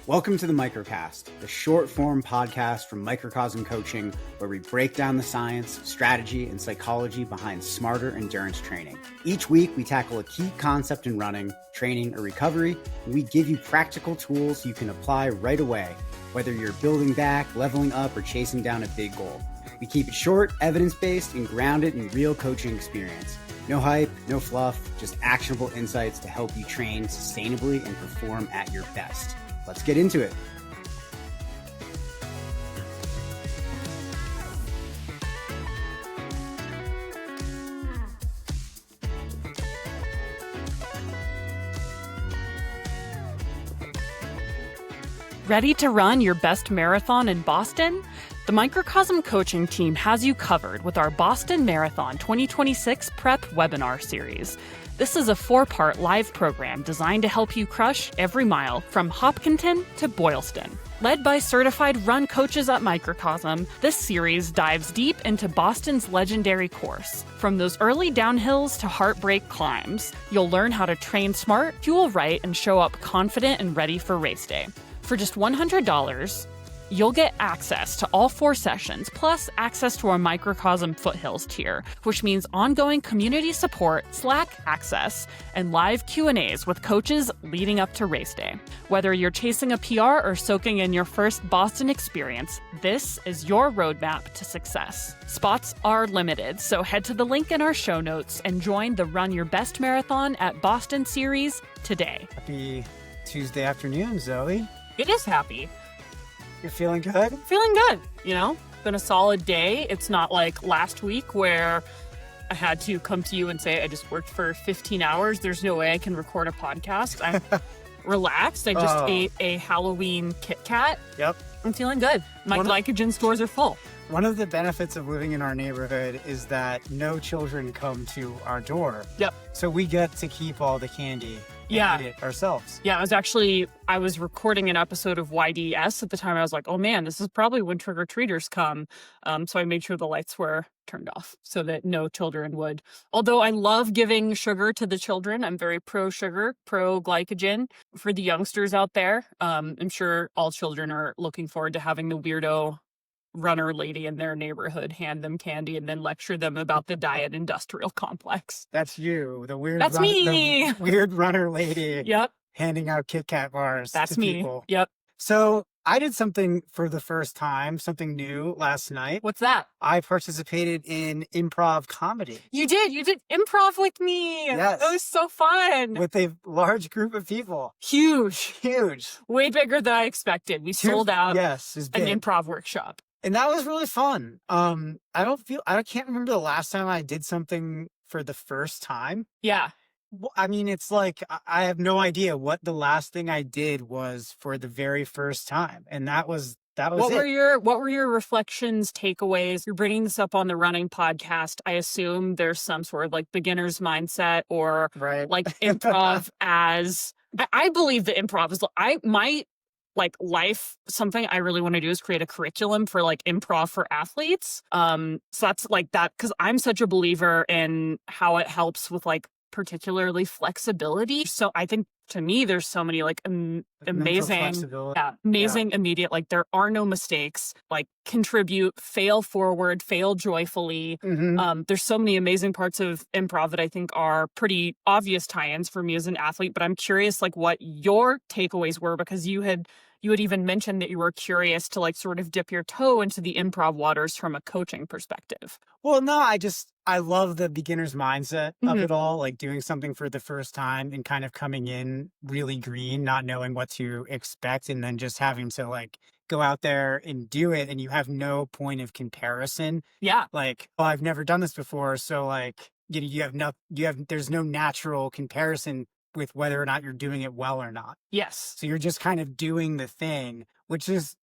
Welcome to the Microcast, the short-form podcast from Microcosm Coaching, where we break down the science, strategy, and psychology behind smarter endurance training. Each week, we tackle a key concept in running, training, or recovery, and we give you practical tools you can apply right away, whether you're building back, leveling up, or chasing down a big goal. We keep it short, evidence-based, and grounded in real coaching experience. No hype, no fluff, just actionable insights to help you train sustainably and perform at your best. Let's get into it. Ready to run your best marathon in Boston? The Microcosm coaching team has you covered with our Boston Marathon 2026 Prep webinar series. This is a 4-part live program designed to help you crush every mile from Hopkinton to Boylston. Led by certified run coaches at Microcosm, this series dives deep into Boston's legendary course. From those early downhills to heartbreak climbs, you'll learn how to train smart, fuel right, and show up confident and ready for race day. For just $100, you'll get access to all 4 sessions, plus access to our Microcosm Foothills tier, which means ongoing community support, Slack access, and live Q&As with coaches leading up to race day. Whether you're chasing a PR or soaking in your first Boston experience, this is your roadmap to success. Spots are limited, so head to the link in our show notes and join the Run Your Best Marathon at Boston series today. Happy Tuesday afternoon, Zoe. It is happy. You're feeling good? Feeling good, been a solid day. It's not like last week where I had to come to you and say I just worked for 15 hours. There's no way I can record a podcast. I'm relaxed. I just ate a Halloween Kit Kat. Yep. I'm feeling good. My glycogen stores are full. One of the benefits of living in our neighborhood is that no children come to our door. Yep. So we get to keep all the candy. Yeah. Eat it ourselves. Yeah, I was recording an episode of YDS at the time. I was like, oh man, this is probably when trick-or-treaters come. So I made sure the lights were turned off so that no children would. Although I love giving sugar to the children. I'm very pro-sugar, pro-glycogen for the youngsters out there. I'm sure all children are looking forward to having the weirdo runner lady in their neighborhood hand them candy and then lecture them about the diet industrial complex. That's you, the weird. That's me. The weird runner lady. Yep. Handing out Kit Kat bars. That's to me. People. Yep. So I did something for the first time, something new last night. What's that? I participated in improv comedy. You did improv with me. Yes. That was so fun. With a large group of people. Huge. Way bigger than I expected. We sold out yes, an improv workshop. And that was really fun. I can't remember the last time I did something for the first time. Yeah. I mean, it's like, I have no idea what the last thing I did was for the very first time. And that was what it. What were your reflections, takeaways? You're bringing this up on the running podcast. I assume there's some sort of like beginner's mindset or like improv as, I believe the improv is, something I really want to do is create a curriculum for like improv for athletes. So that's like that, because I'm such a believer in how it helps with like particularly flexibility. So I think to me, there's so many like amazing immediate, like there are no mistakes, like contribute, fail forward, fail joyfully. Mm-hmm. There's so many amazing parts of improv that I think are pretty obvious tie-ins for me as an athlete, but I'm curious like what your takeaways were, because you had even mentioned that you were curious to like sort of dip your toe into the improv waters from a coaching perspective. Well, no, I love the beginner's mindset of it all, like doing something for the first time and kind of coming in really green, not knowing what to expect, and then just having to like go out there and do it, and you have no point of comparison. Yeah. Like, oh, I've never done this before, so like there's no natural comparison with whether or not you're doing it well or not. Yes. So you're just kind of doing the thing, which is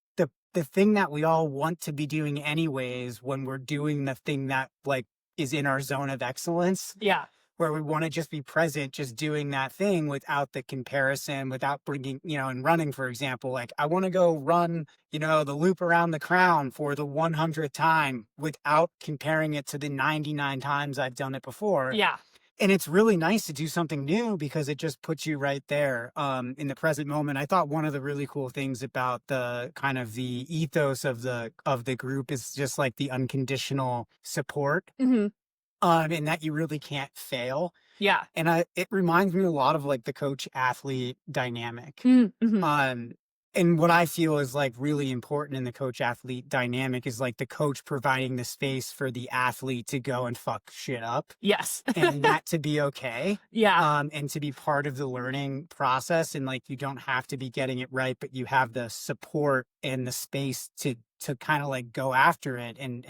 the thing that we all want to be doing anyways when we're doing the thing that like is in our zone of excellence. Yeah. Where we want to just be present, just doing that thing without the comparison, without bringing, in running, for example, like I want to go run, the loop around the crown for the 100th time without comparing it to the 99 times I've done it before. Yeah. And it's really nice to do something new because it just puts you right there in the present moment. I thought one of the really cool things about the kind of the ethos of the group is just like the unconditional support, Mm-hmm. and that you really can't fail. Yeah. And it reminds me a lot of like the coach athlete dynamic. Mm-hmm. And what I feel is like really important in the coach athlete dynamic is like the coach providing the space for the athlete to go and fuck shit up. Yes. And that to be okay. Yeah. And to be part of the learning process. And like, you don't have to be getting it right, but you have the support and the space to kind of like go after it and,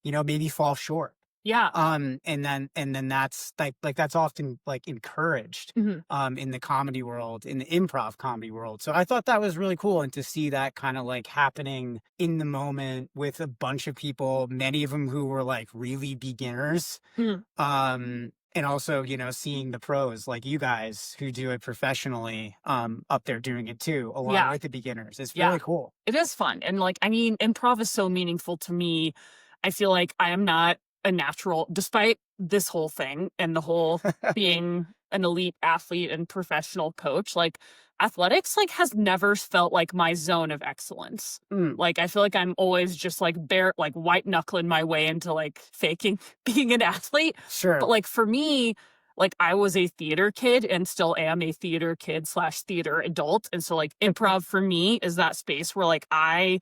maybe fall short. Yeah. And then that's like that's often like encouraged Mm-hmm. in the comedy world, in the improv comedy world. So I thought that was really cool, and to see that kind of like happening in the moment with a bunch of people, many of them who were like really beginners. Mm-hmm. And also, seeing the pros like you guys who do it professionally up there doing it too, along with the beginners. It's really cool. It is fun. And like, I mean, improv is so meaningful to me. I feel like I am not a natural, despite this whole thing and the whole being an elite athlete and professional coach, like athletics like has never felt like my zone of excellence. Like I feel like I'm always just like white knuckling my way into like faking being an athlete. Sure. But like for me, like I was a theater kid and still am a theater kid / theater adult. And so like improv for me is that space where like I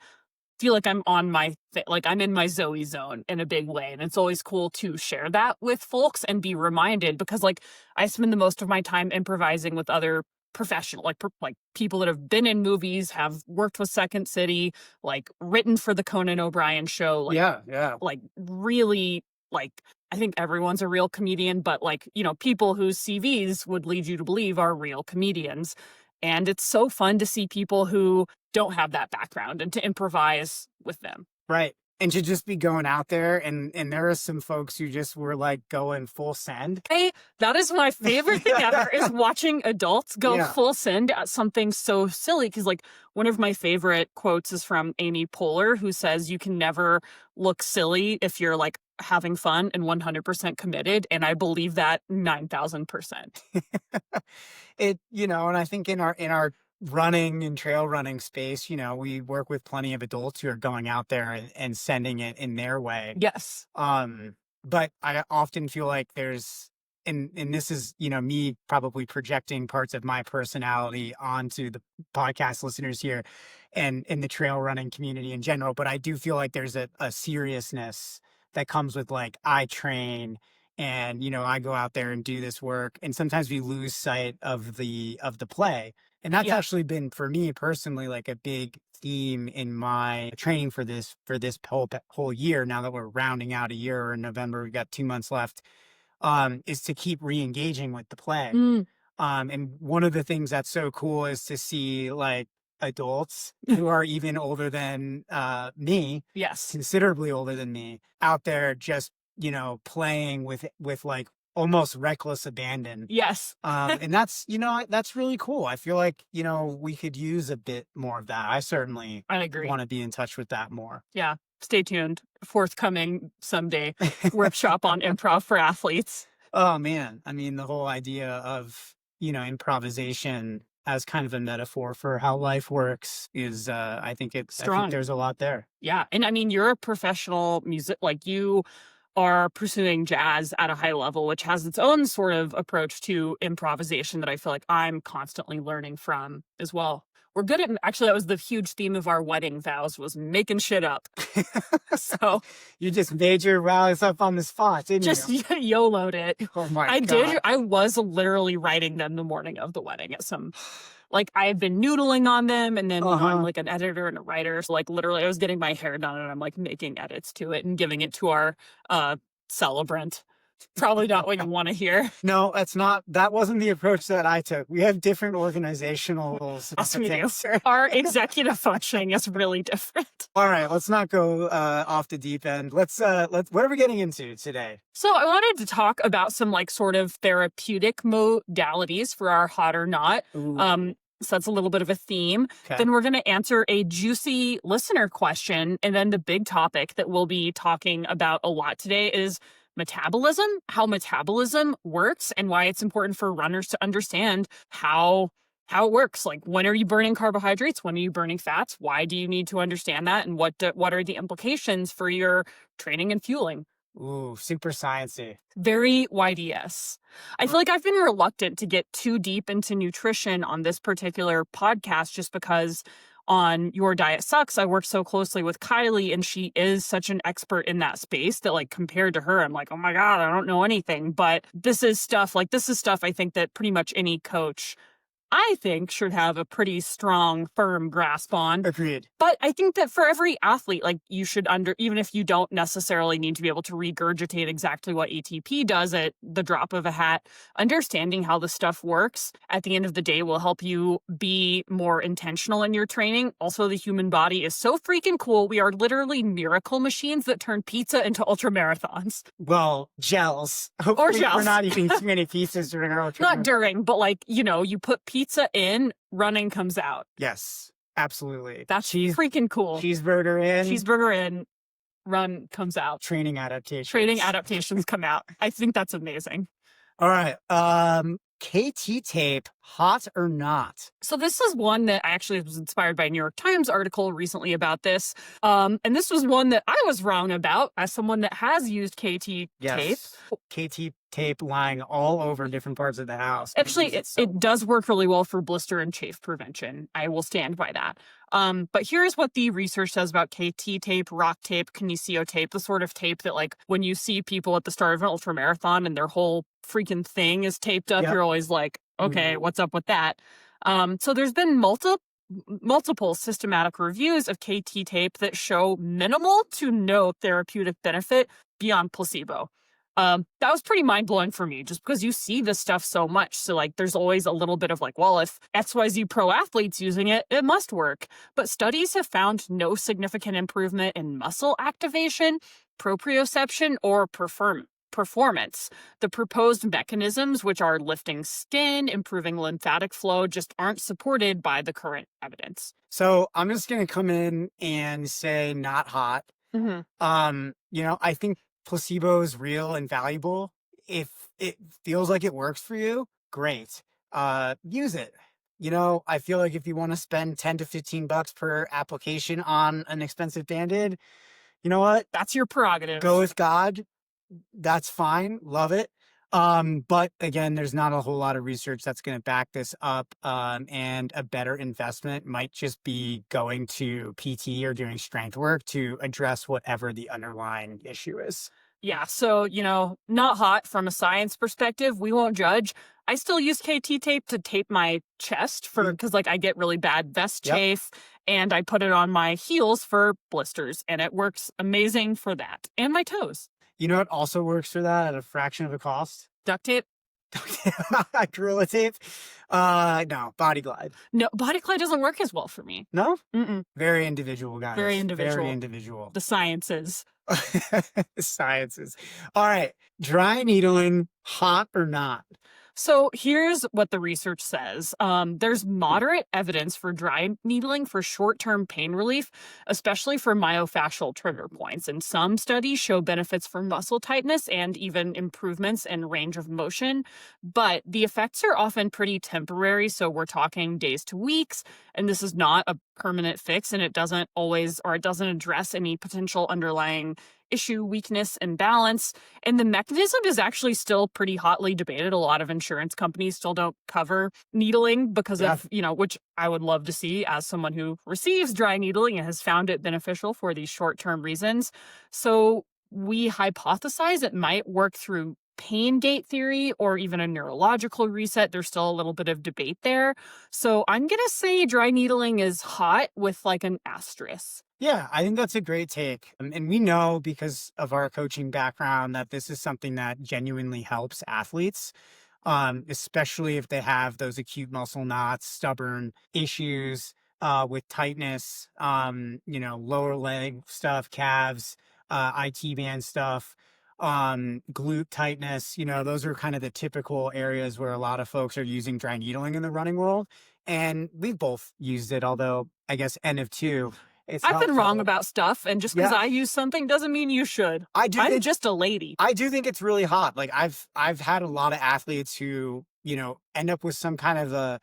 feel like I'm on like I'm in my Zoe zone in a big way. And it's always cool to share that with folks and be reminded, because like I spend the most of my time improvising with other professional, like people that have been in movies, have worked with Second City, like written for the Conan O'Brien show. Like, yeah. Like really, like I think everyone's a real comedian, but like, people whose CVs would lead you to believe are real comedians. And it's so fun to see people who don't have that background and to improvise with them. Right. And to just be going out there, and there are some folks who just were like going full send. Hey, that is my favorite thing ever, is watching adults go full send at something so silly. Because like one of my favorite quotes is from Amy Poehler, who says you can never look silly if you're like having fun and 100% committed. And I believe that 9,000%. And I think in our running and trail running space, we work with plenty of adults who are going out there and sending it in their way. Yes. But I often feel like there's, and this is, me probably projecting parts of my personality onto the podcast listeners here and in the trail running community in general. But I do feel like there's a seriousness that comes with like, I train and, I go out there and do this work. And sometimes we lose sight of the play. And that's actually been, for me personally, like a big theme in my training for this whole year. Now that we're rounding out a year, or in November, we got 2 months left, is to keep re-engaging with the play. And one of the things that's so cool is to see like adults who are even older than me, considerably older than me, out there just, playing with like almost reckless abandon. Yes. And that's, that's really cool. I feel like, we could use a bit more of that. I agree. Want to be in touch with that more. Yeah. Stay tuned. Forthcoming someday workshop on improv for athletes. Oh man. I mean, the whole idea of, improvisation as kind of a metaphor for how life works is, I think there's a lot there. Yeah. And I mean, you're a professional like you are pursuing jazz at a high level, which has its own sort of approach to improvisation that I feel like I'm constantly learning from as well. We're good at, actually, that was the huge theme of our wedding vows, was making shit up. So you just made your vows up on the spot, didn't you? Just YOLO'd it. Oh my God. I was literally writing them the morning of the wedding at some, like I had been noodling on them, and then I'm like an editor and a writer. So like literally I was getting my hair done and I'm like making edits to it and giving it to our celebrant. Probably not what you want to hear. No, that wasn't the approach that I took. We have different organizational rules. Yes, we do. Our executive functioning is really different. All right, let's not go off the deep end. Let's what are we getting into today? So I wanted to talk about some like sort of therapeutic modalities for our hot or not. So that's a little bit of a theme. Okay. Then we're going to answer a juicy listener question. And then the big topic that we'll be talking about a lot today is metabolism, how metabolism works, and why it's important for runners to understand how it works. Like, when are you burning carbohydrates? When are you burning fats? Why do you need to understand that? And what are the implications for your training and fueling? Ooh, super sciencey. Very YDS. I feel like I've been reluctant to get too deep into nutrition on this particular podcast just because on Your Diet Sucks, I work so closely with Kylie, and she is such an expert in that space that, like, compared to her, I'm like, oh my God, I don't know anything. But this is stuff I think that pretty much any coach, I think, should have a pretty strong, firm grasp on. Agreed. But I think that for every athlete, like, you should even if you don't necessarily need to be able to regurgitate exactly what ATP does at the drop of a hat, understanding how the stuff works at the end of the day will help you be more intentional in your training. Also, the human body is so freaking cool. We are literally miracle machines that turn pizza into ultra marathons. Well, gels. Hopefully gels. We're not eating too many pizzas during our ultra. Not during, but, like, you put pizza in, running comes out. Yes, absolutely. That's freaking cool. Cheeseburger in, run comes out. Training adaptations. Training adaptations come out. I think that's amazing. All right. KT tape, hot or not? So this is one that I actually was inspired by a New York Times article recently about this. And this was one that I was wrong about as someone that has used KT tape. KT tape lying all over different parts of the house. Actually, it does work really well for blister and chafe prevention. I will stand by that. But here's what the research says about KT tape, rock tape, kinesio tape, the sort of tape that, like, when you see people at the start of an ultramarathon and their whole freaking thing is taped up, You're always like, okay, what's up with that? So there's been multiple systematic reviews of KT tape that show minimal to no therapeutic benefit beyond placebo. That was pretty mind-blowing for me, just because you see this stuff so much. So, like, there's always a little bit of like, well, if XYZ pro athlete's using it, it must work. But studies have found no significant improvement in muscle activation, proprioception, or performance. The proposed mechanisms, which are lifting skin, improving lymphatic flow, just aren't supported by the current evidence. So I'm just going to come in and say not hot. I think placebo is real and valuable. If it feels like it works for you, great. Use it. I feel like if you want to spend $10 to $15 per application on an expensive Band-Aid, you know what? That's your prerogative. Go with God. That's fine. Love it. But again, there's not a whole lot of research that's going to back this up. And a better investment might just be going to PT or doing strength work to address whatever the underlying issue is. Yeah. So, not hot from a science perspective. We won't judge. I still use KT tape to tape my chest because, like, I get really bad vest chafe, and I put it on my heels for blisters, and it works amazing for that, and my toes. You know what also works for that at a fraction of the cost? Duct tape. Gorilla tape. No, Body Glide. No, Body Glide doesn't work as well for me. No? Mm-mm. Very individual, guys. Very individual. Very individual. The sciences. Sciences. All right. Dry needling, hot or not? So here's what the research says. There's moderate evidence for dry needling for short-term pain relief, especially for myofascial trigger points. And some studies show benefits for muscle tightness and even improvements in range of motion. But the effects are often pretty temporary. So we're talking days to weeks. And this is not a permanent fix. And it doesn't address any potential underlying issue, weakness, and balance. And the mechanism is actually still pretty hotly debated. A lot of insurance companies still don't cover needling because of, which I would love to see as someone who receives dry needling and has found it beneficial for these short-term reasons. So we hypothesize it might work through pain gate theory or even a neurological reset. There's still a little bit of debate there. So I'm going to say dry needling is hot with like an asterisk. Yeah, I think that's a great take. And we know because of our coaching background that this is something that genuinely helps athletes, especially if they have those acute muscle knots, stubborn issues with tightness, lower leg stuff, calves, IT band stuff, glute tightness. Those are kind of the typical areas where a lot of folks are using dry needling in the running world. And we've both used it, although I guess N of two. It's I've been helpful. wrong about stuff, and just because Yeah. I use something doesn't mean you should. I do I'm think just a lady. I do think it's really hot. Like I've had a lot of athletes who, you know, end up with some kind of a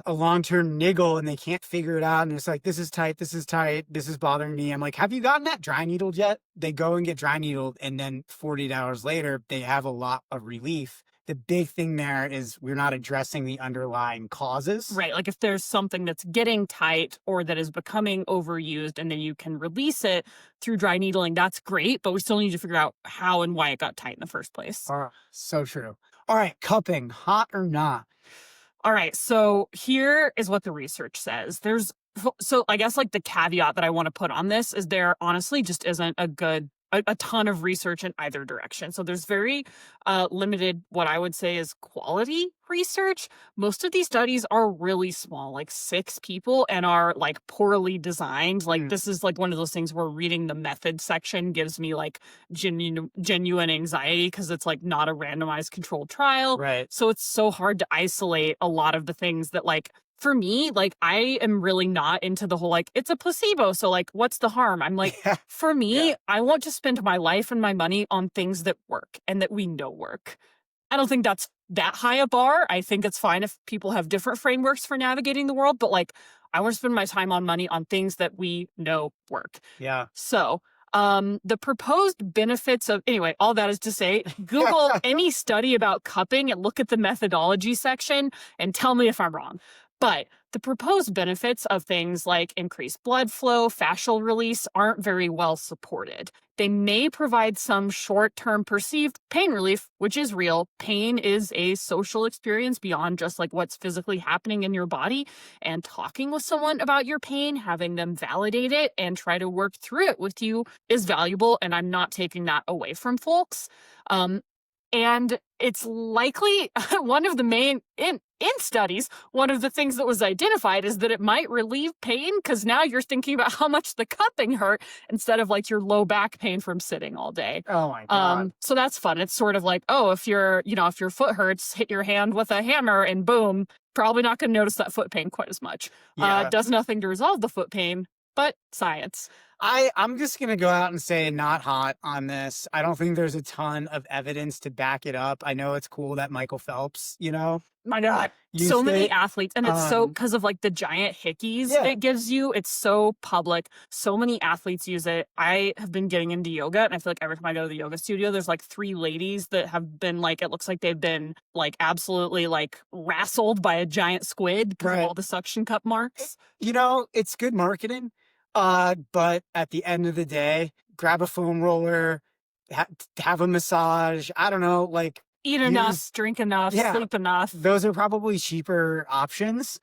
long-term niggle and they can't figure it out. And it's like, this is tight, this is bothering me. I'm like, have you gotten that dry needled yet? They go and get dry needled, and then 48 hours later, they have a lot of relief. The big thing there is we're not addressing the underlying causes. Right. Like if there's something that's getting tight or that is becoming overused and then you can release it through dry needling, that's great. But we still need to figure out how and why it got tight in the first place. So true. All right. Cupping, hot or not? All right. So here is what the research says. So I guess like the caveat that I want to put on this is there honestly just isn't a ton of research in either direction. So there's very limited, what I would say is quality research. Most of these studies are really small, like 6 people, and are like poorly designed. Like this is like one of those things where reading the method section gives me like genuine anxiety because it's like not a randomized controlled trial. Right. So it's so hard to isolate a lot of the things that like, for me, like I am really not into the whole, like, it's a placebo. So like, what's the harm? I'm like, for me, I want to spend my life and my money on things that work and that we know work. I don't think that's that high a bar. I think it's fine if people have different frameworks for navigating the world, but like, I want to spend my time on money on things that we know work. Yeah. So the proposed benefits of, anyway, all that is to say, Google any study about cupping and look at the methodology section and tell me if I'm wrong. But the proposed benefits of things like increased blood flow, fascial release aren't very well supported. They may provide some short-term perceived pain relief, which is real. Pain is a social experience beyond just like what's physically happening in your body. And talking with someone about your pain, having them validate it and try to work through it with you is valuable. And I'm not taking that away from folks. And it's likely one of the main, in studies, one of the things that was identified is that it might relieve pain because now you're thinking about how much the cupping hurt instead of like your low back pain from sitting all day. Oh my God. So that's fun. It's sort of like, oh, if your foot hurts, hit your hand with a hammer and boom, probably not going to notice that foot pain quite as much. Does nothing to resolve the foot pain, but science. I'm just going to go out and say not hot on this. I don't think there's a ton of evidence to back it up. I know it's cool that Michael Phelps, you know. My God, so many athletes. And it's so because of like the giant hickeys it gives you. It's so public. So many athletes use it. I have been getting into yoga, and I feel like every time I go to the yoga studio, there's like 3 ladies that have been like, it looks like they've been like absolutely like wrestled by a giant squid because of all the suction cup marks. You know, it's good marketing. But at the end of the day, grab a foam roller, have a massage. I don't know, like eat enough, drink enough, sleep enough. Those are probably cheaper options.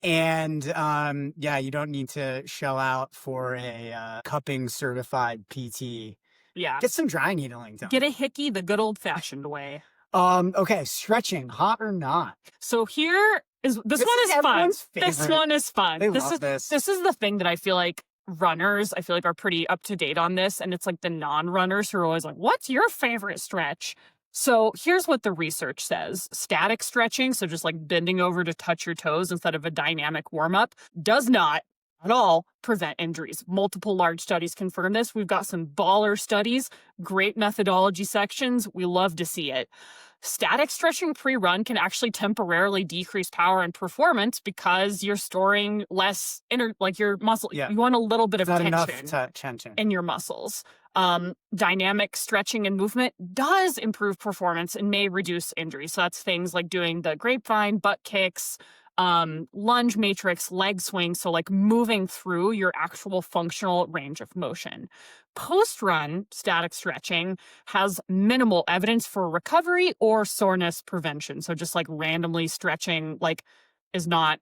And you don't need to shell out for a cupping certified PT. Yeah. Get some dry needling done. Get a hickey the good old fashioned way. Okay, stretching, hot or not? So here is this one is fun. This one is fun. This is the thing that I feel like runners, I feel like, are pretty up to date on this. And it's like the non-runners who are always like, what's your favorite stretch? So here's what the research says. Static stretching, so just like bending over to touch your toes instead of a dynamic warm-up, does not at all prevent injuries. Multiple large studies confirm this. We've got some baller studies, great methodology sections. We love to see it. Static stretching pre-run can actually temporarily decrease power and performance because you're storing less your muscle. Yeah. You want a little bit of tension in your muscles. Dynamic stretching and movement does improve performance and may reduce injury. So that's things like doing the grapevine, butt kicks, lunge matrix, leg swing. So like moving through your actual functional range of motion. Post-run static stretching has minimal evidence for recovery or soreness prevention. So just like randomly stretching, like is not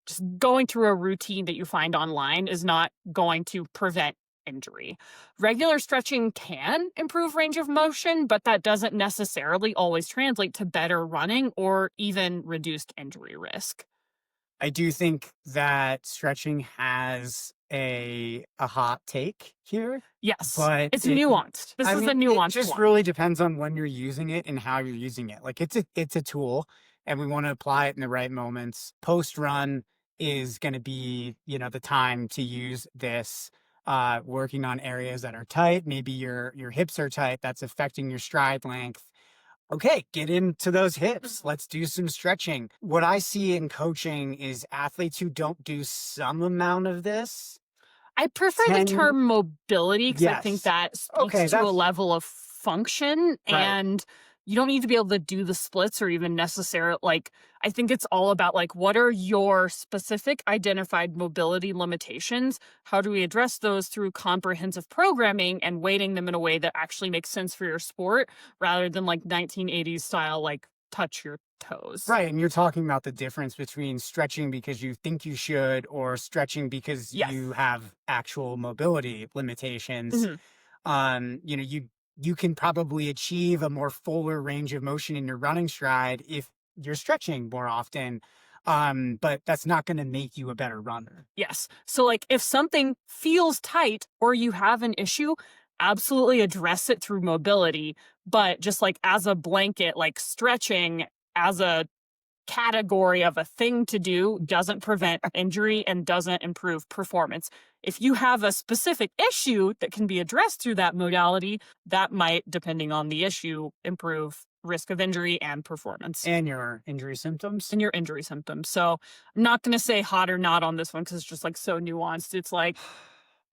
just going through a routine that you find online is not going to prevent injury. Regular stretching can improve range of motion, but that doesn't necessarily always translate to better running or even reduced injury risk. I do think that stretching has a hot take here. Yes, but it's nuanced. This is a nuanced It just really depends on when you're using it and how you're using it. Like it's a tool, and we want to apply it in the right moments. Post run, is going to be, the time to use this. Working on areas that are tight. Maybe your hips are tight. That's affecting your stride length. Okay, get into those hips. Let's do some stretching. What I see in coaching is athletes who don't do some amount of this. I prefer the term mobility because I think Yes. that Okay, speaks to a level of function, Right. and you don't need to be able to do the splits or even necessarily, like, I think it's all about, like, what are your specific identified mobility limitations? How do we address those through comprehensive programming and weighting them in a way that actually makes sense for your sport rather than like 1980s style, like, touch your toes. Right, and you're talking about the difference between stretching because you think you should or stretching because Yes. you have actual mobility limitations. Mhm. You can probably achieve a more fuller range of motion in your running stride if you're stretching more often. But that's not going to make you a better runner. Yes. So, like, if something feels tight or you have an issue, absolutely address it through mobility. But just like as a blanket, like stretching as a category of a thing to do doesn't prevent injury and doesn't improve performance. If you have a specific issue that can be addressed through that modality, that might, depending on the issue, improve risk of injury and performance. And your injury symptoms. And your injury symptoms. So I'm not going to say hot or not on this one because it's just like so nuanced. It's like,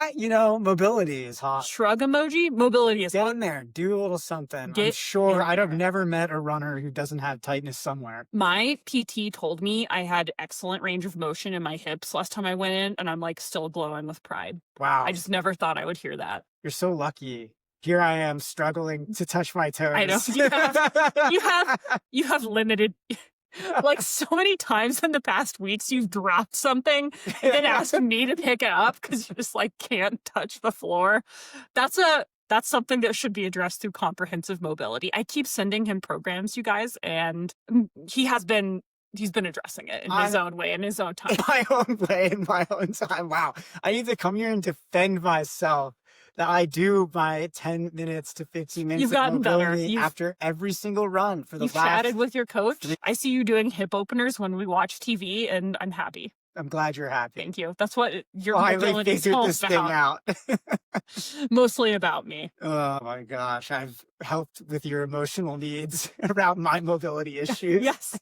Mobility is hot. shrug emoji. Mobility is Get hot. in there, do a little something. I'm Get sure in I've there. never met a runner who doesn't have tightness somewhere. My PT told me I had excellent range of motion in my hips last time I went in, and I'm like still glowing with pride. Wow. I just never thought I would hear that. You're so lucky. Here I am struggling to touch my toes. I know. You have limited. Like so many times in the past weeks, you've dropped something and then asked me to pick it up because you just like can't touch the floor. That's something that should be addressed through comprehensive mobility. I keep sending him programs, you guys, and he's been addressing it in his own way, in his own time. In my own way, in my own time. Wow. I need to come here and defend myself that I do my 10 minutes to 15 minutes You've of gotten better. mobility after every single run for the You've last... chatted with your coach. I see you doing hip openers when we watch TV, and I'm happy. I'm glad you're happy. Thank you. That's what your Finally mobility is figured all this thing about. out. Mostly about me. Oh my gosh. I've helped with your emotional needs around my mobility issues. Yes.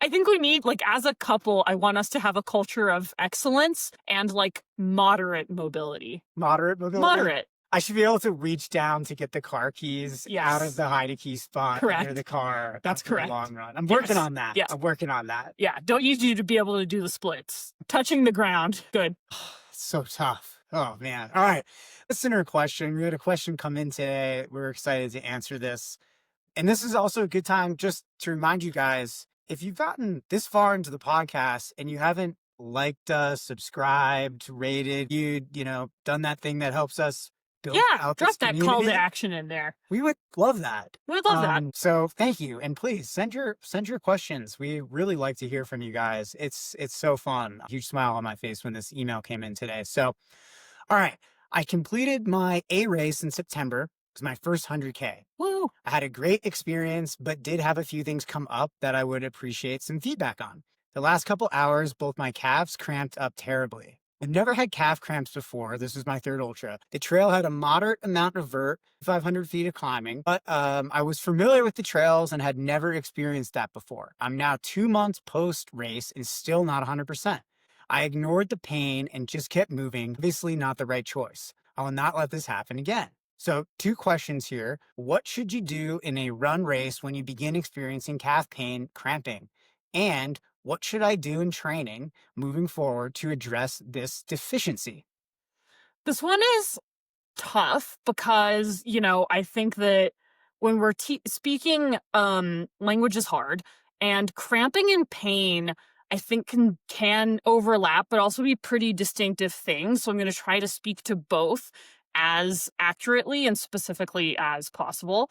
I think we need, like, as a couple, I want us to have a culture of excellence and like moderate mobility. Moderate mobility? Moderate. I should be able to reach down to get the car keys out of the hide a key spot under the car. That's correct. Long run. I'm working on that. Yes. I'm working on that. Yeah. Don't need you to be able to do the splits. Touching the ground. Good. So tough. Oh man. All right. Listener question. We had a question come in today. We're excited to answer this. And this is also a good time just to remind you guys, if you've gotten this far into the podcast and you haven't liked us, subscribed, rated, done that thing that helps us build out this drop that call to community, action in there. we would love that. We'd love that. So thank you. And please send your questions. We really like to hear from you guys. It's so fun. A huge smile on my face when this email came in today. So, all right. I completed my A race in September. It was my first 100K. Woo. I had a great experience, but did have a few things come up that I would appreciate some feedback on. The last couple hours, both my calves cramped up terribly. I've never had calf cramps before. This was my third ultra. The trail had a moderate amount of vert, 500 feet of climbing, but I was familiar with the trails and had never experienced that before. I'm now 2 months post-race and still not 100%. I ignored the pain and just kept moving. Obviously not the right choice. I will not let this happen again. So 2 questions here. What should you do in a run race when you begin experiencing calf pain, cramping? And what should I do in training moving forward to address this deficiency? This one is tough because, I think that when we're speaking, language is hard, and cramping and pain, I think can overlap, but also be pretty distinctive things. So I'm going to try to speak to both as accurately and specifically as possible.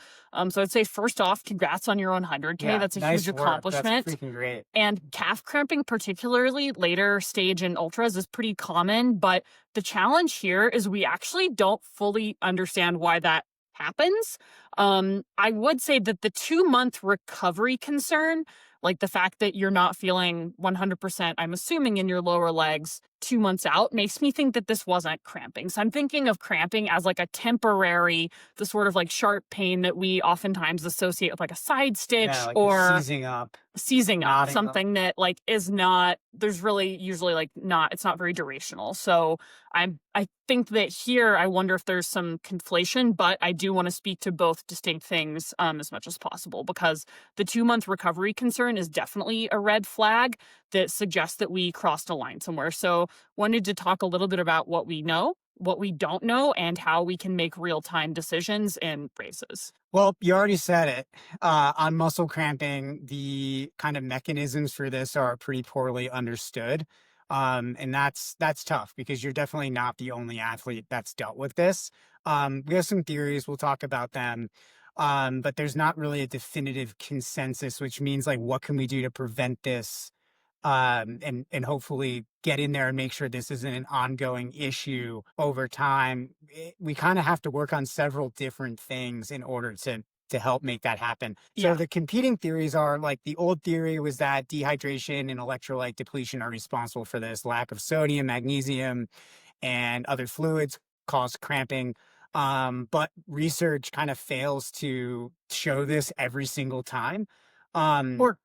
So I'd say first off, congrats on your own 100K. Yeah, that's a nice huge work. accomplishment. That's freaking great. And calf cramping, particularly later stage in ultras, is pretty common. But the challenge here is we actually don't fully understand why that happens. I would say that the 2-month recovery concern Like the fact that you're not feeling 100%, I'm assuming, in your lower legs 2 months out makes me think that this wasn't cramping. So I'm thinking of cramping as like a temporary, the sort of like sharp pain that we oftentimes associate with like a side Yeah, stitch like you're or seizing up, nodding up. something that like is not, there's really usually like not, it's not very durational. So I think that here I wonder if there's some conflation, but I do want to speak to both distinct things as much as possible, because the 2 month recovery concern is definitely a red flag that suggests that we crossed a line somewhere. So wanted to talk a little bit about what we know, what we don't know, and how we can make real-time decisions in races. Well, you already said it. On muscle cramping, the kind of mechanisms for this are pretty poorly understood. And that's tough because you're definitely not the only athlete that's dealt with this. We have some theories, we'll talk about them. But there's not really a definitive consensus, which means like what can we do to prevent this, and hopefully get in there and make sure this isn't an ongoing issue over time. We kind of have to work on several different things in order to help make that happen. So Yeah. the competing theories are like the old theory was that dehydration and electrolyte depletion are responsible for this. Lack of sodium, magnesium, and other fluids cause cramping. But research kind of fails to show this every single time. Or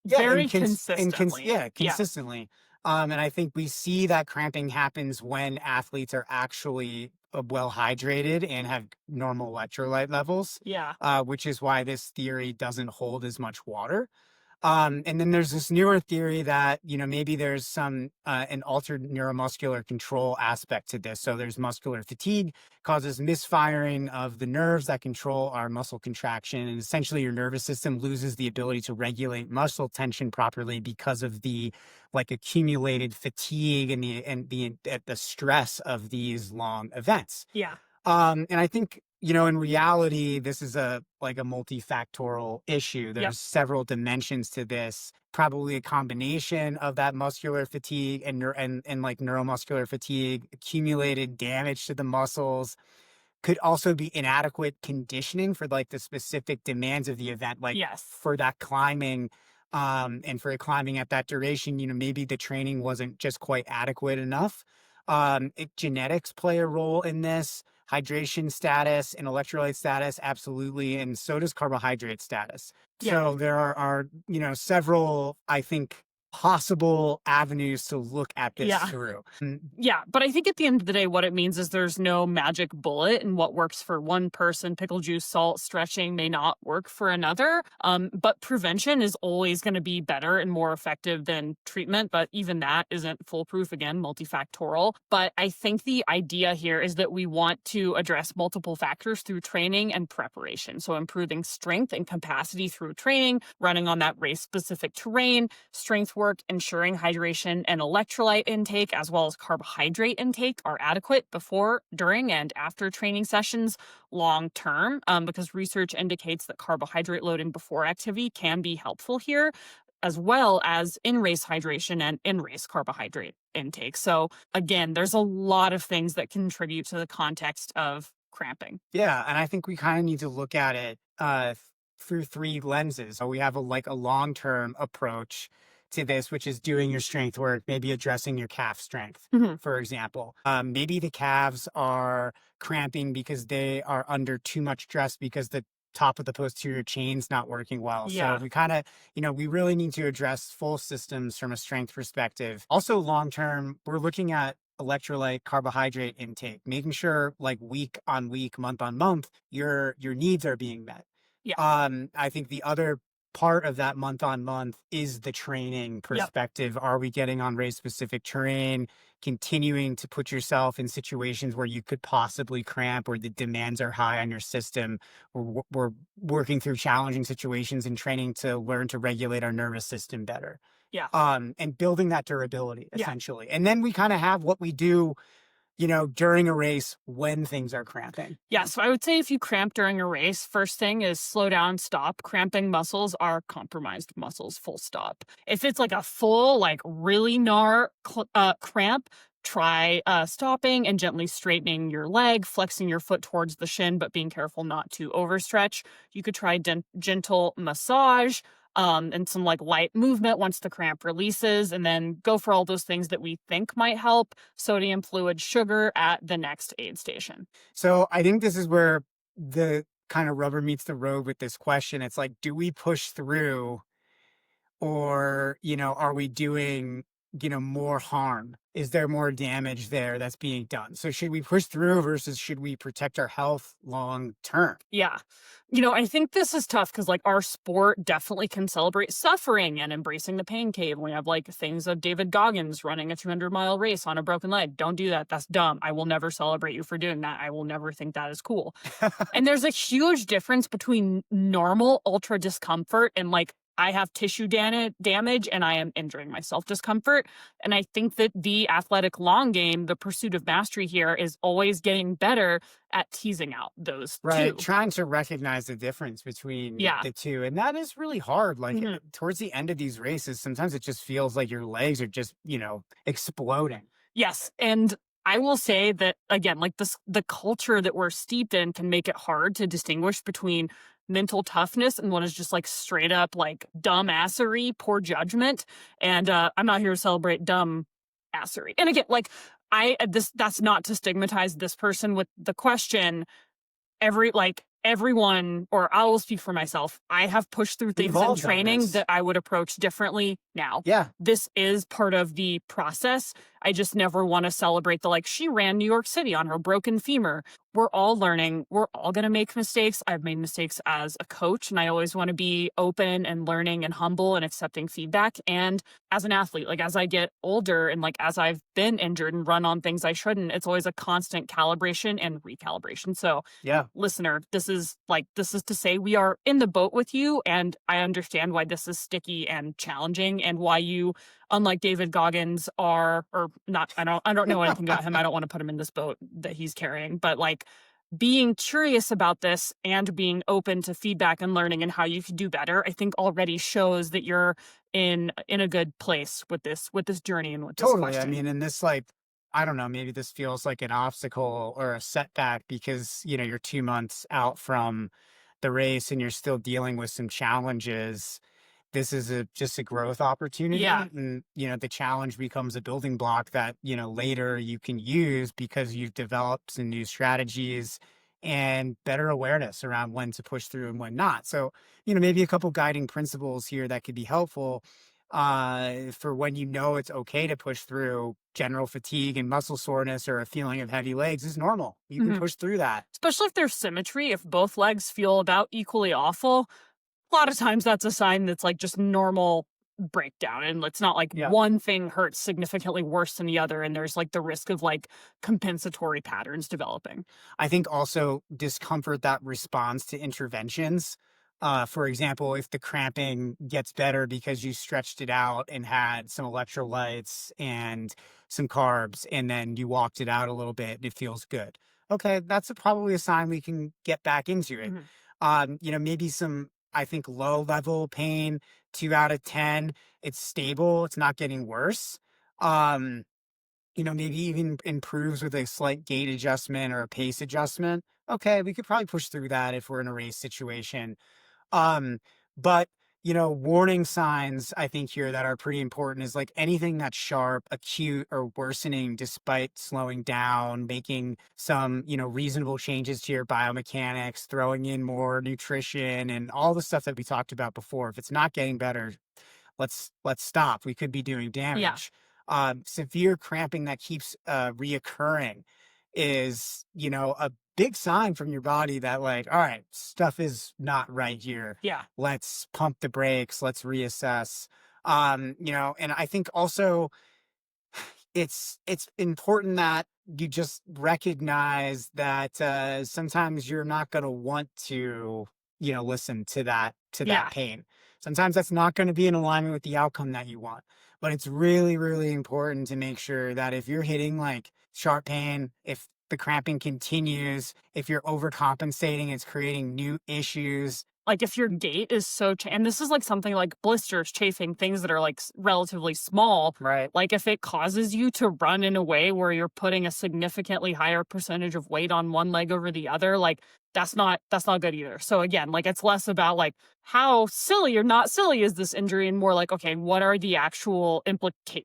very consistently. Yeah, consistently. And I think we see that cramping happens when athletes are actually well hydrated and have normal electrolyte levels, Yeah. which is why this theory doesn't hold as much water. And then there's this newer theory that, maybe there's some an altered neuromuscular control aspect to this. So there's muscular fatigue causes misfiring of the nerves that control our muscle contraction. And essentially your nervous system loses the ability to regulate muscle tension properly because of the like accumulated fatigue and the stress of these long events. Yeah. And I think, in reality, this is a multifactorial issue. There's several dimensions to this, probably a combination of that muscular fatigue and like neuromuscular fatigue, accumulated damage to the muscles. Could also be inadequate conditioning for like the specific demands of the event, like for that climbing. And for climbing at that duration, maybe the training wasn't just quite adequate enough. Genetics play a role in this. Hydration status and electrolyte status, absolutely. And so does carbohydrate status. So there are, several, I think, possible avenues to look at this through. Yeah, but I think at the end of the day, what it means is there's no magic bullet, and what works for one person, pickle juice, salt, stretching, may not work for another. But prevention is always going to be better and more effective than treatment, but even that isn't foolproof, again, multifactorial. But I think the idea here is that we want to address multiple factors through training and preparation. So improving strength and capacity through training, running on that race-specific terrain, strength work, ensuring hydration and electrolyte intake, as well as carbohydrate intake, are adequate before, during, and after training sessions long term, because research indicates that carbohydrate loading before activity can be helpful here, as well as in-race hydration and in-race carbohydrate intake. So again, there's a lot of things that contribute to the context of cramping. Yeah, and I think we kind of need to look at it through three lenses. So we have a long-term approach to this, which is doing your strength work, maybe addressing your calf strength, for example. Maybe the calves are cramping because they are under too much stress because the top of the posterior chain's not working well. So we kind of, we really need to address full systems from a strength perspective. Also, long-term, we're looking at electrolyte carbohydrate intake, making sure like week on week, month on month, your needs are being met. I think the other part of that month on month is the training perspective. Are we getting on race specific terrain, continuing to put yourself in situations where you could possibly cramp or the demands are high on your system? We're working through challenging situations and training to learn to regulate our nervous system better. And building that durability essentially. And then we kind of have what we do during a race when things are cramping. Yeah, so I would say if you cramp during a race, first thing is slow down, stop. Cramping muscles are compromised muscles, full stop. If it's like a full, like really cramp, try stopping and gently straightening your leg, flexing your foot towards the shin, but being careful not to overstretch. You could try gentle massage. and some like light movement once the cramp releases, and then go for all those things that we think might help, sodium, fluid, sugar at the next aid station. So I think this is where the kind of rubber meets the road with this question. It's like, do we push through, or, are we doing, more harm? Is there more damage there that's being done? So should we push through versus should we protect our health long term? Yeah. I think this is tough because, like, our sport definitely can celebrate suffering and embracing the pain cave. We have, like, things of David Goggins running a 200-mile race on a broken leg. Don't do that. That's dumb. I will never celebrate you for doing that. I will never think that is cool. And there's a huge difference between normal ultra discomfort and, like, I have tissue damage and I am injuring myself discomfort. And I think that the athletic long game, the pursuit of mastery here, is always getting better at teasing out those Right. two. Trying to recognize the difference between Yeah. the two. And that is really hard. Like Mhm. towards the end of these races, sometimes it just feels like your legs are just, exploding. Yes. And I will say that, again, like the culture that we're steeped in can make it hard to distinguish between mental toughness and what is just like straight up like dumbassery, poor judgment. And I'm not here to celebrate dumb assery. And again, like that's not to stigmatize this person with the question. Everyone, or I will speak for myself, I have pushed through things We've all in done training this. that I would approach differently now. Yeah. This is part of the process. I just never want to celebrate the, like, she ran New York City on her broken femur. We're all learning. We're all going to make mistakes. I've made mistakes as a coach, and I always want to be open and learning and humble and accepting feedback. And as an athlete, like, as I get older and like as I've been injured and run on things I shouldn't, it's always a constant calibration and recalibration. So Yeah. listener, this is to say we are in the boat with you, and I understand why this is sticky and challenging, and why you, unlike David Goggins, are, or not, I don't know anything about him. I don't want to put him in this boat that he's carrying, but like being curious about this and being open to feedback and learning and how you can do better, I think already shows that you're in a good place with this journey and with this Totally. I question. mean, and this, like, I don't know, maybe this feels like an obstacle or a setback because, you're 2 months out from the race and you're still dealing with some challenges. This is just a growth opportunity. Yeah. And, the challenge becomes a building block that, later you can use because you've developed some new strategies and better awareness around when to push through and when not. So, maybe a couple guiding principles here that could be helpful for when it's okay to push through. General fatigue and muscle soreness or a feeling of heavy legs is normal. You can Mhm. push through that. Especially if there's symmetry, if both legs feel about equally awful, a lot of times that's a sign that's like just normal breakdown, and it's not like Yeah. one thing hurts significantly worse than the other, and there's like the risk of like compensatory patterns developing. I think also discomfort that responds to interventions. For example, if the cramping gets better because you stretched it out and had some electrolytes and some carbs, and then you walked it out a little bit and it feels good. Okay, that's probably a sign we can get back into it. Maybe some, I think, low level pain, 2 out of 10. It's stable. It's not getting worse. Um, maybe even improves with a slight gait adjustment or a pace adjustment. Okay, we could probably push through that if we're in a race situation. Um, but warning signs I think here that are pretty important is like anything that's sharp, acute, or worsening despite slowing down, making some, reasonable changes to your biomechanics, throwing in more nutrition and all the stuff that we talked about before. If it's not getting better, let's stop. We could be doing damage. Severe cramping that keeps reoccurring is, a big sign from your body that, like, all right, stuff is not right here. Yeah. Let's pump the brakes. Let's reassess. And I think also it's important that you just recognize that sometimes you're not going to want to, listen to that Yeah. pain. Sometimes that's not going to be in alignment with the outcome that you want. But it's really, really important to make sure that if you're hitting like sharp pain, if the cramping continues, if you're overcompensating, it's creating new issues. Like if your gait is so, and this is like something like blisters, chafing, things that are like relatively small. Right. Like if it causes you to run in a way where you're putting a significantly higher percentage of weight on one leg over the other, like that's not good either. So again, like it's less about like how silly or not silly is this injury and more like, okay, what are the actual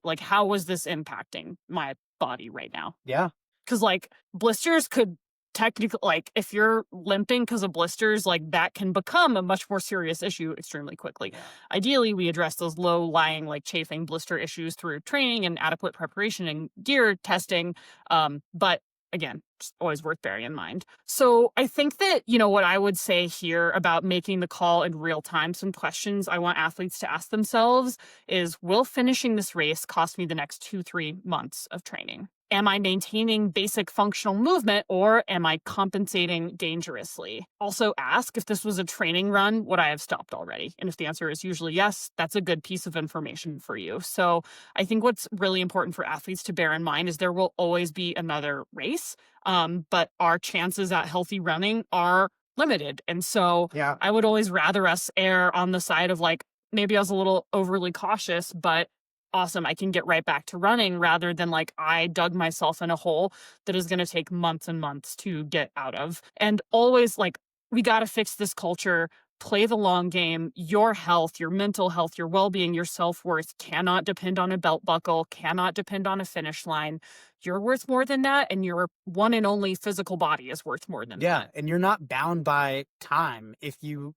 like how was this impacting my body right now? Yeah. Because like blisters could technically, like if you're limping because of blisters, like that can become a much more serious issue extremely quickly. Yeah. Ideally, we address those low-lying like chafing blister issues through training and adequate preparation and gear testing. But again, just always worth bearing in mind. So I think that, what I would say here about making the call in real time, some questions I want athletes to ask themselves is, will finishing this race cost me the next 2-3 months of training? Am I maintaining basic functional movement or am I compensating dangerously? Also ask, if this was a training run, would I have stopped already? And if the answer is usually yes, that's a good piece of information for you. So I think what's really important for athletes to bear in mind is there will always be another race, but our chances at healthy running are limited. And so Yeah. I would always rather us err on the side of like, maybe I was a little overly cautious, but awesome, I can get right back to running, rather than like I dug myself in a hole that is going to take months and months to get out of. And always like, we got to fix this culture, play the long game. Your health, your mental health, your well-being, your self-worth cannot depend on a belt buckle, cannot depend on a finish line. You're worth more than that, and your one and only physical body is worth more than that. Yeah, and you're not bound by time if you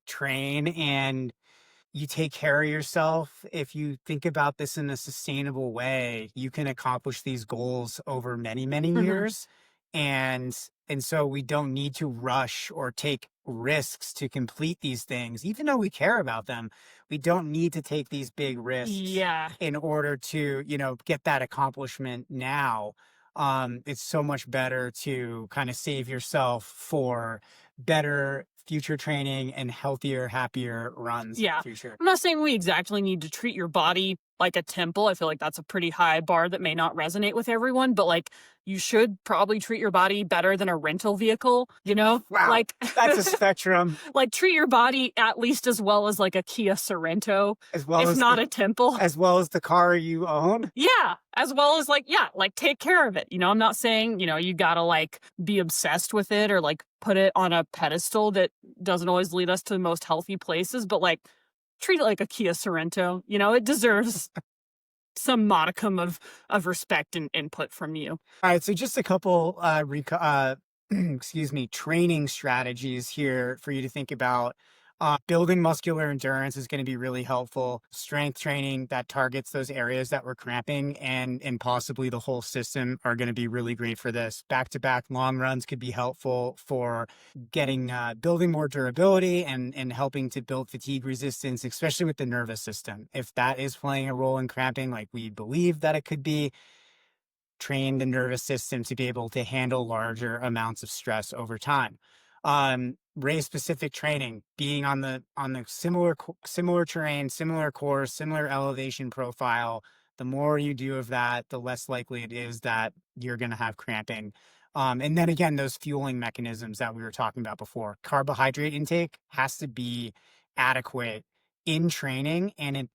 train and you take care of yourself. If you think about this in a sustainable way, you can accomplish these goals over many, many years. And so we don't need to rush or take risks to complete these things. Even though we care about them, we don't need to take these big risks in order to, get that accomplishment now. It's so much better to kind of save yourself for better future training and healthier, happier runs. Yeah. In the future. I'm not saying we exactly need to treat your body like a temple. I feel like that's a pretty high bar that may not resonate with everyone, but like you should probably treat your body better than a rental vehicle, Wow. Like that's a spectrum. Like treat your body at least as well as like a Kia Sorento, as well if as not a temple. As well as the car you own. Yeah. As well as like take care of it. I'm not saying, you gotta like be obsessed with it or like put it on a pedestal that doesn't always lead us to the most healthy places, but like treat it like a Kia Sorento. It deserves some modicum of respect and input from you. All right. So just a couple, training strategies here for you to think about. Building muscular endurance is going to be really helpful. Strength training that targets those areas that we're cramping and possibly the whole system are going to be really great for this. Back-to-back long runs could be helpful for getting, building more durability and helping to build fatigue resistance, especially with the nervous system. If that is playing a role in cramping, like we believe that it could be, train the nervous system to be able to handle larger amounts of stress over time. Race specific training, being on the similar terrain, similar course, similar elevation profile. The more you do of that, the less likely it is that you're going to have cramping. And then again, those fueling mechanisms that we were talking about before. Carbohydrate intake has to be adequate in training and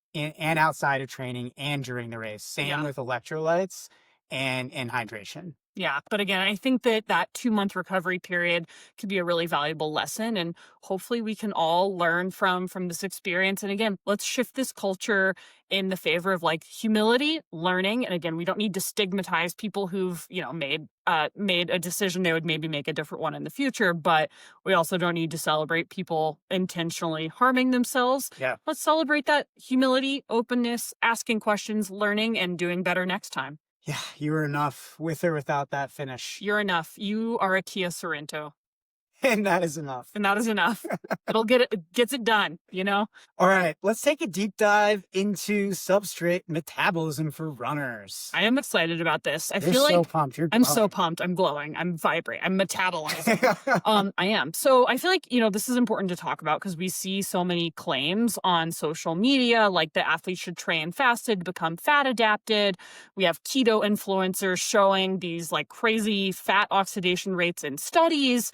outside of training and during the race. Same with electrolytes and hydration. Yeah. But again, I think that 2-month recovery period could be a really valuable lesson. And hopefully we can all learn from this experience. And again, let's shift this culture in the favor of like humility, learning. And again, we don't need to stigmatize people who've, made a decision they would maybe make a different one in the future. But we also don't need to celebrate people intentionally harming themselves. Yeah. Let's celebrate that humility, openness, asking questions, learning, and doing better next time. Yeah, you were enough with or without that finish. You're enough. You are a Kia Sorento. And that is enough. And that is enough. It gets it done, All right, let's take a deep dive into substrate metabolism for runners. I am excited about this. You're so pumped. I'm so pumped. I'm glowing. I'm vibrating. I'm metabolizing. I am. So I feel like, this is important to talk about because we see so many claims on social media, like that athletes should train fasted, become fat adapted. We have keto influencers showing these like crazy fat oxidation rates in studies.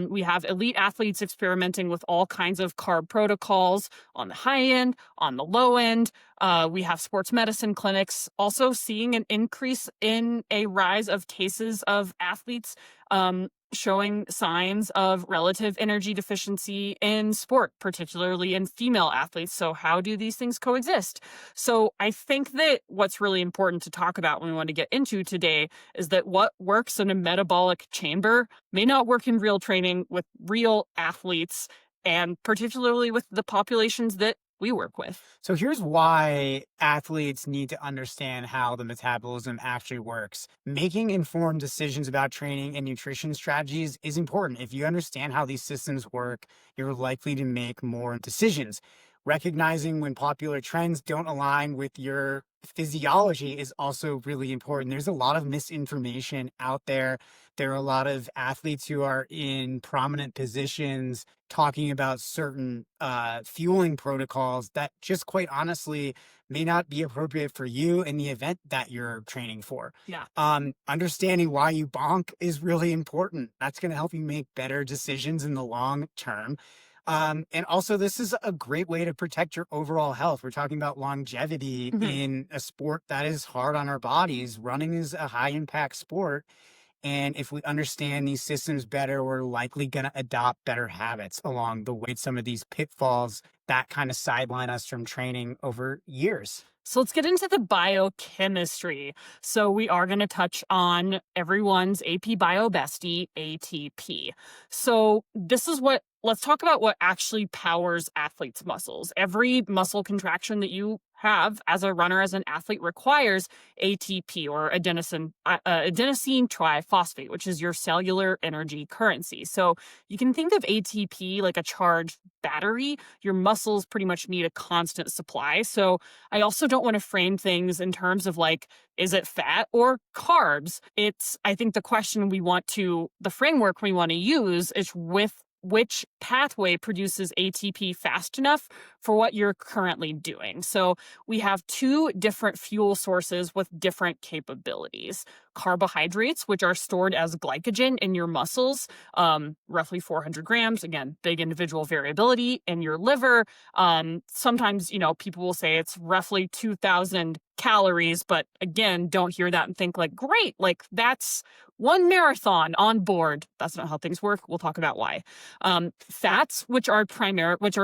We have elite athletes experimenting with all kinds of carb protocols on the high end, on the low end. We have sports medicine clinics also seeing an increase in a rise of cases of athletes showing signs of relative energy deficiency in sport, particularly in female athletes. So how do these things coexist? So I think that what's really important to talk about when we want to get into today is that what works in a metabolic chamber may not work in real training with real athletes, and particularly with the populations that we work with. So here's why athletes need to understand how the metabolism actually works. Making informed decisions about training and nutrition strategies is important. If you understand how these systems work, you're likely to make more decisions. Recognizing when popular trends don't align with your physiology is also really important. There's a lot of misinformation out there. There are a lot of athletes who are in prominent positions talking about certain fueling protocols that just quite honestly may not be appropriate for you in the event that you're training for. Yeah. Understanding why you bonk is really important. That's going to help you make better decisions in the long term. And also, this is a great way to protect your overall health. We're talking about longevity in a sport that is hard on our bodies. Running is a high impact sport. And if we understand these systems better, we're likely going to adopt better habits along the way. Some of these pitfalls that kind of sideline us from training over years. So let's get into the biochemistry. So we are going to touch on everyone's AP Bio bestie, ATP. So let's talk about what actually powers athletes' muscles. Every muscle contraction that you have as a runner, as an athlete, requires ATP, or adenosine triphosphate, which is your cellular energy currency. So you can think of ATP like a charged battery. Your muscles pretty much need a constant supply. So I also don't want to frame things in terms of like, is it fat or carbs? I think the framework we want to use is with which pathway produces ATP fast enough for what you're currently doing. So we have two different fuel sources with different capabilities. Carbohydrates, which are stored as glycogen in your muscles, roughly 400 grams. Again, big individual variability in your liver. Sometimes, people will say it's roughly 2,000 calories, but again, don't hear that and think like, great, like that's one marathon on board. That's not how things work. We'll talk about why. Fats, which are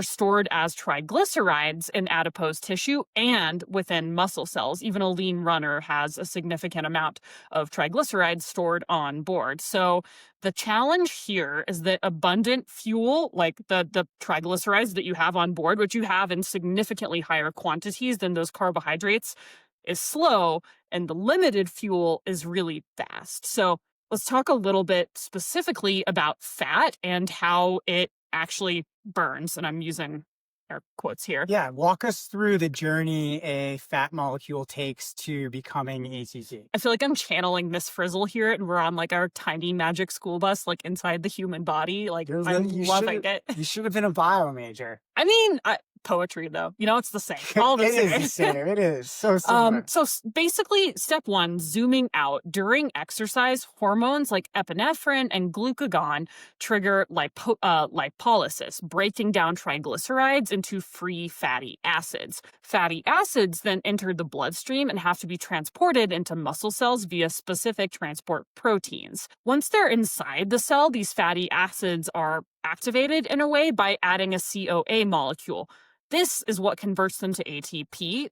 stored as triglycerides in adipose tissue and within muscle cells. Even a lean runner has a significant amount of triglycerides stored on board. So the challenge here is that abundant fuel, like the triglycerides that you have on board, which you have in significantly higher quantities than those carbohydrates, is slow, and the limited fuel is really fast. So let's talk a little bit specifically about fat and how it actually burns. And I'm using air quotes here. Yeah, walk us through the journey a fat molecule takes to becoming ATP. I feel like I'm channeling Miss Frizzle here, and we're on like our tiny magic school bus, like inside the human body. Like I'm loving it. You should have been a bio major. I mean, poetry though, it's the same. All the same. It is the same. It is so similar. So basically, step one, zooming out, during exercise, hormones like epinephrine and glucagon trigger lipolysis, breaking down triglycerides into free fatty acids. Fatty acids then enter the bloodstream and have to be transported into muscle cells via specific transport proteins. Once they're inside the cell, these fatty acids are activated in a way by adding a CoA molecule. This is what converts them to ATP,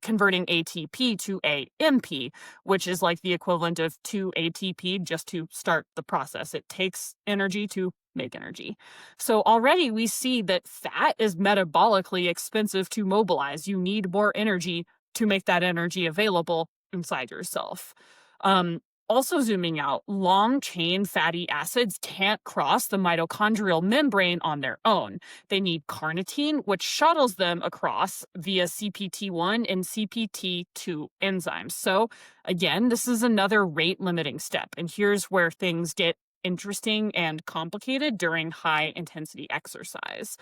converting ATP to AMP, which is like the equivalent of 2 ATP just to start the process. It takes energy to make energy. So already we see that fat is metabolically expensive to mobilize. You need more energy to make that energy available inside yourself. Also zooming out, long-chain fatty acids can't cross the mitochondrial membrane on their own. They need carnitine, which shuttles them across via CPT1 and CPT2 enzymes. So again, this is another rate-limiting step. And here's where things get interesting and complicated during high-intensity exercise.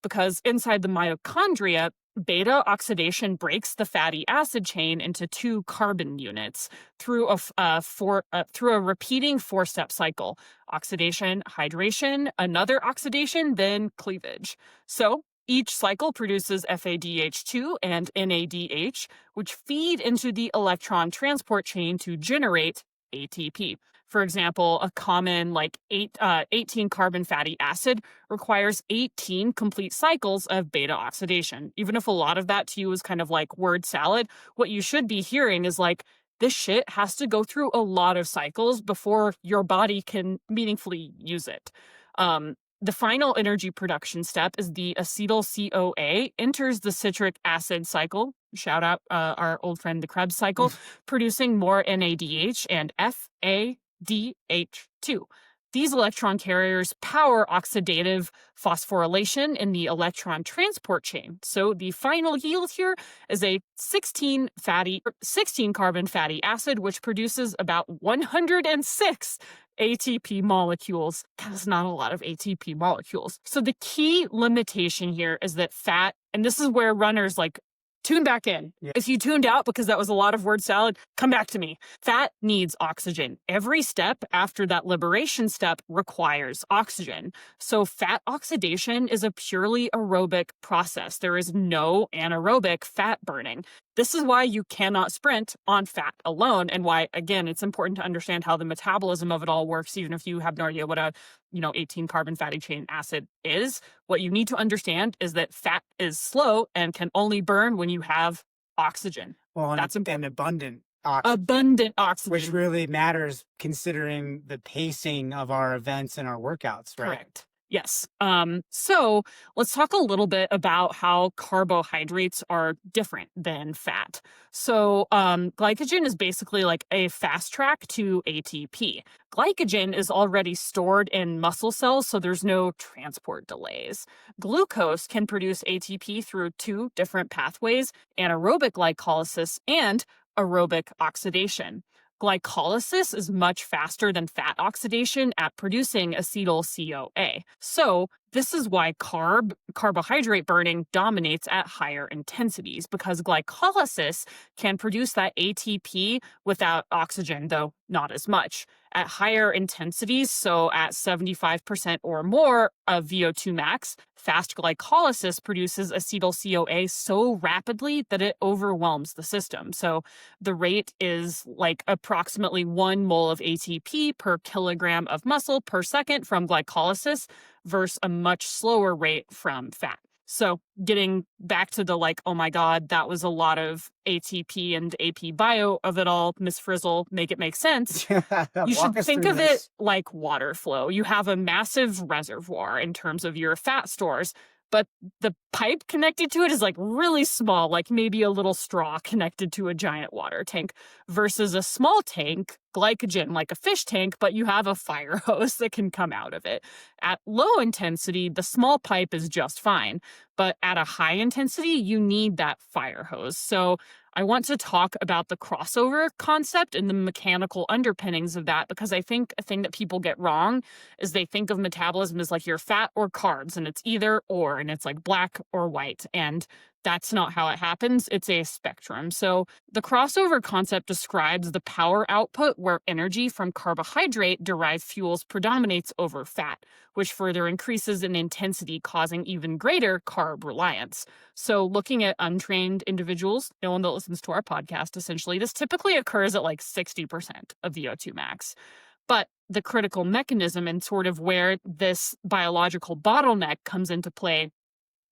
Because inside the mitochondria, Beta oxidation breaks the fatty acid chain into 2 carbon units through a repeating 4-step cycle: oxidation, hydration, another oxidation, then cleavage. So each cycle produces FADH2 and NADH, which feed into the electron transport chain to generate ATP. For example, a common 18 carbon fatty acid requires 18 complete cycles of beta oxidation. Even if a lot of that to you is kind of like word salad, what you should be hearing is like, this shit has to go through a lot of cycles before your body can meaningfully use it. The final energy production step is the acetyl CoA enters the citric acid cycle. Shout out our old friend the Krebs cycle, producing more NADH and FADH2. These electron carriers power oxidative phosphorylation in the electron transport chain. So the final yield here is a 16 carbon fatty acid, which produces about 106 ATP molecules. That is not a lot of ATP molecules. So the key limitation here is that fat, and this is where runners tune back in. Yeah. If you tuned out because that was a lot of word salad, come back to me. Fat needs oxygen. Every step after that liberation step requires oxygen. So fat oxidation is a purely aerobic process. There is no anaerobic fat burning. This is why you cannot sprint on fat alone, and why, again, it's important to understand how the metabolism of it all works, even if you have no idea what a 18 carbon fatty chain acid is. What you need to understand is that fat is slow and can only burn when you have oxygen. Well, That's important. and abundant oxygen. Abundant oxygen. Which really matters considering the pacing of our events and our workouts, right? Correct. Yes. So let's talk a little bit about how carbohydrates are different than fat. So glycogen is basically like a fast track to ATP. Glycogen is already stored in muscle cells, so there's no transport delays. Glucose can produce ATP through 2 different pathways: anaerobic glycolysis and aerobic oxidation. Glycolysis is much faster than fat oxidation at producing acetyl CoA. So this is why carbohydrate burning dominates at higher intensities, because glycolysis can produce that ATP without oxygen, though not as much. At higher intensities, so at 75% or more of VO2 max, fast glycolysis produces acetyl CoA so rapidly that it overwhelms the system. So the rate is like approximately 1 mole of ATP per kilogram of muscle per second from glycolysis versus a much slower rate from fat. So getting back to the oh my God, that was a lot of ATP and AP bio of it all, Miss Frizzle, make it make sense. You should think of it like water flow. You have a massive reservoir in terms of your fat stores, but the pipe connected to it is really small, like maybe a little straw connected to a giant water tank, versus a small tank, glycogen, like a fish tank, but you have a fire hose that can come out of it. At low intensity, the small pipe is just fine, but at a high intensity, you need that fire hose. So I want to talk about the crossover concept and the mechanical underpinnings of that, because I think a thing that people get wrong is they think of metabolism as you're fat or carbs, and it's either or, and it's black or white. And that's not how it happens. It's a spectrum. So the crossover concept describes the power output where energy from carbohydrate-derived fuels predominates over fat, which further increases in intensity, causing even greater carb reliance. So looking at untrained individuals, no one that listens to our podcast, essentially, this typically occurs at 60% of VO2 max. But the critical mechanism and sort of where this biological bottleneck comes into play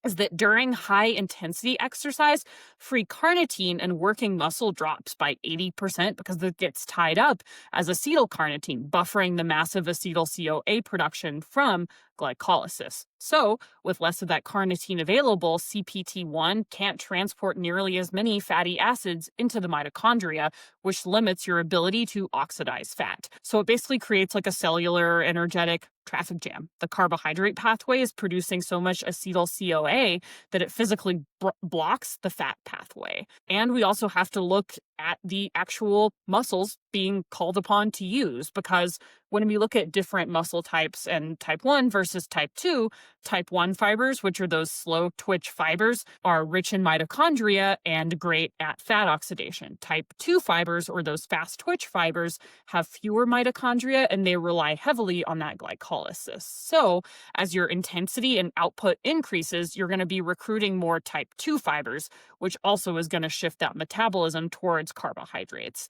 is that during high intensity exercise, free carnitine and working muscle drops by 80% because it gets tied up as acetylcarnitine, buffering the massive acetyl CoA production from glycolysis. So, with less of that carnitine available, CPT1 can't transport nearly as many fatty acids into the mitochondria, which limits your ability to oxidize fat. So it basically creates a cellular energetic traffic jam. The carbohydrate pathway is producing so much acetyl CoA that it physically blocks the fat pathway. And we also have to look at the actual muscles being called upon to use, because when we look at different muscle types and type 1 versus type 2, type 1 fibers, which are those slow twitch fibers, are rich in mitochondria and great at fat oxidation. Type 2 fibers, or those fast twitch fibers, have fewer mitochondria and they rely heavily on that glycolysis. So as your intensity and output increases, you're going to be recruiting more type 2 fibers, which also is going to shift that metabolism towards carbohydrates.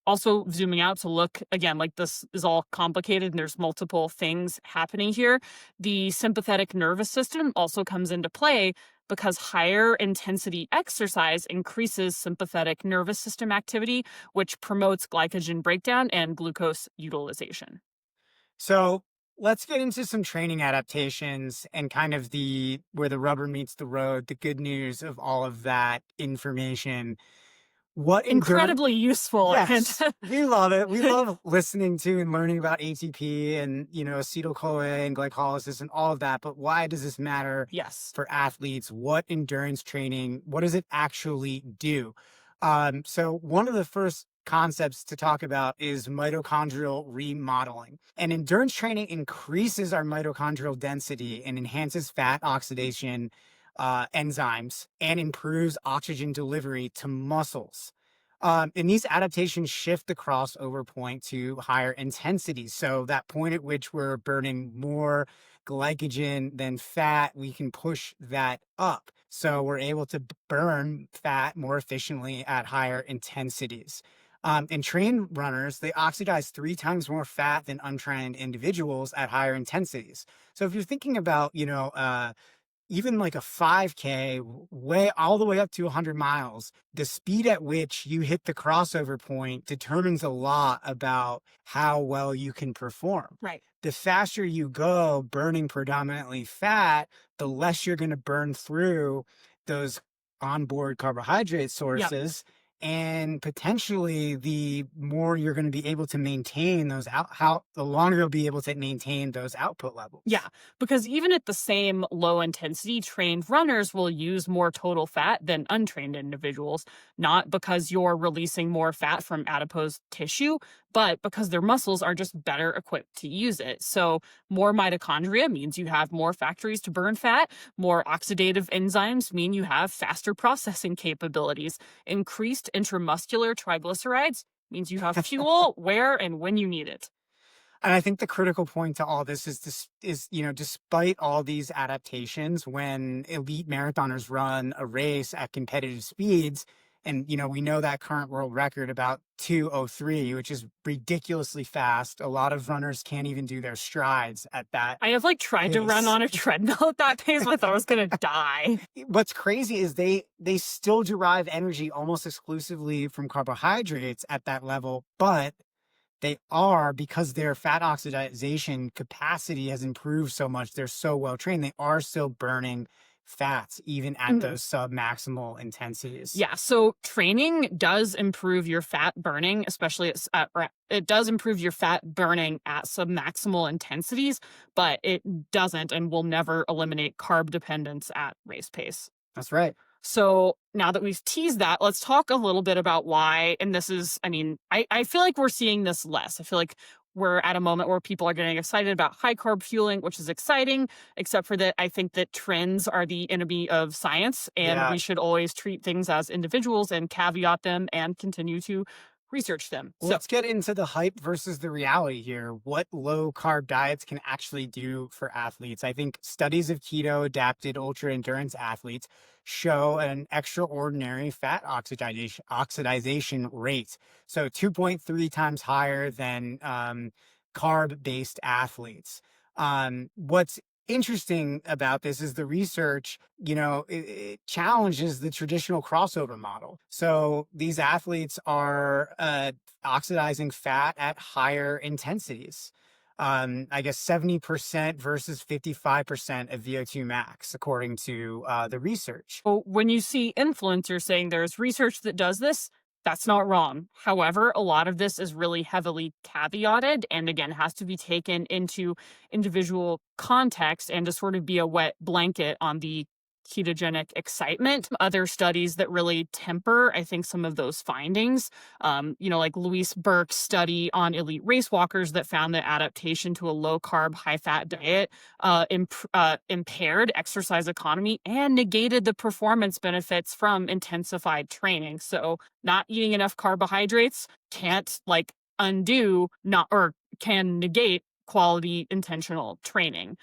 Also, zooming out to look again, like this is all complicated and there's multiple things happening here. The sympathetic nervous system also comes into play because higher intensity exercise increases sympathetic nervous system activity, which promotes glycogen breakdown and glucose utilization. So let's get into some training adaptations and kind of where the rubber meets the road, the good news of all of that information. What Incredibly useful. Yes, we love it. We love listening to and learning about ATP and, acetyl-CoA and glycolysis and all of that. But why does this matter Yes. for athletes? What endurance training, what does it actually do? So one of the first concepts to talk about is mitochondrial remodeling. And endurance training increases our mitochondrial density and enhances fat oxidation enzymes and improves oxygen delivery to muscles. And these adaptations shift the crossover point to higher intensities. So that point at which we're burning more glycogen than fat, we can push that up. So we're able to burn fat more efficiently at higher intensities. And trained runners, they oxidize 3 times more fat than untrained individuals at higher intensities. So if you're thinking about, even like a 5K, way all the way up to 100 miles, the speed at which you hit the crossover point determines a lot about how well you can perform. Right. The faster you go burning predominantly fat, the less you're going to burn through those onboard carbohydrate sources. Yep. And potentially the more you're going to be able to maintain those the longer you'll be able to maintain those output levels. Yeah, because even at the same low intensity, trained runners will use more total fat than untrained individuals, not because you're releasing more fat from adipose tissue, but because their muscles are just better equipped to use it. So more mitochondria means you have more factories to burn fat. More oxidative enzymes mean you have faster processing capabilities. Increased intramuscular triglycerides means you have fuel where and when you need it. And I think the critical point to all this is despite all these adaptations, when elite marathoners run a race at competitive speeds, and, we know that current world record about 2:03, which is ridiculously fast. A lot of runners can't even do their strides at that. I have tried to run on a treadmill at that pace. I thought I was going to die. What's crazy is they still derive energy almost exclusively from carbohydrates at that level, but they are, because their fat oxidation capacity has improved so much, they're so well trained, they are still burning fats even at those sub-maximal intensities. Yeah, so training does improve your fat burning, especially it does improve your fat burning at sub-maximal intensities, but it doesn't and will never eliminate carb dependence at race pace. That's right. So now that we've teased that, let's talk a little bit about why. And this is, I feel like we're seeing this less. I feel like we're at a moment where people are getting excited about high carb fueling, which is exciting, except for that I think that trends are the enemy of science, and we should always treat things as individuals and caveat them and continue to research them. Well, let's get into the hype versus the reality here. What low carb diets can actually do for athletes. I think studies of keto adapted ultra endurance athletes show an extraordinary fat oxidation rate. So 2.3 times higher than carb-based athletes. What's interesting about this is the research, it challenges the traditional crossover model. So these athletes are oxidizing fat at higher intensities. I guess 70% versus 55% of VO2 max, according to the research. Well, when you see influencers saying there's research that does this, that's not wrong. However, a lot of this is really heavily caveated and, again, has to be taken into individual context and to sort of be a wet blanket on the ketogenic excitement. Other studies that really temper, I think, some of those findings, like Louise Burke's study on elite race walkers that found that adaptation to a low-carb, high-fat diet impaired exercise economy and negated the performance benefits from intensified training. So not eating enough carbohydrates can't undo not or can negate quality intentional training.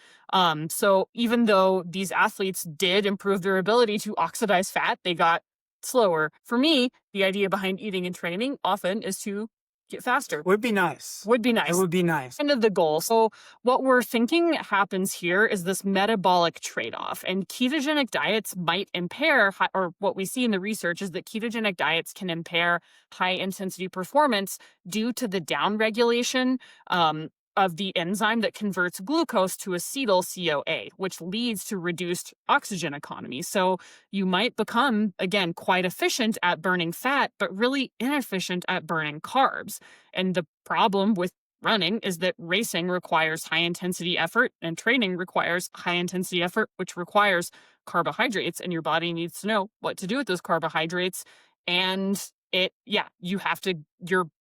So even though these athletes did improve their ability to oxidize fat, they got slower. For me, the idea behind eating and training often is to get faster. Would be nice. Would be nice. It would be nice. Kind of the goal. So what we're thinking happens here is this metabolic trade-off, and ketogenic diets might impair, or what we see in the research is that ketogenic diets can impair high intensity performance due to the downregulation of the enzyme that converts glucose to acetyl CoA, which leads to reduced oxygen economy. So you might become, again, quite efficient at burning fat, but really inefficient at burning carbs. And the problem with running is that racing requires high intensity effort and training requires high intensity effort, which requires carbohydrates, and your body needs to know what to do with those carbohydrates. And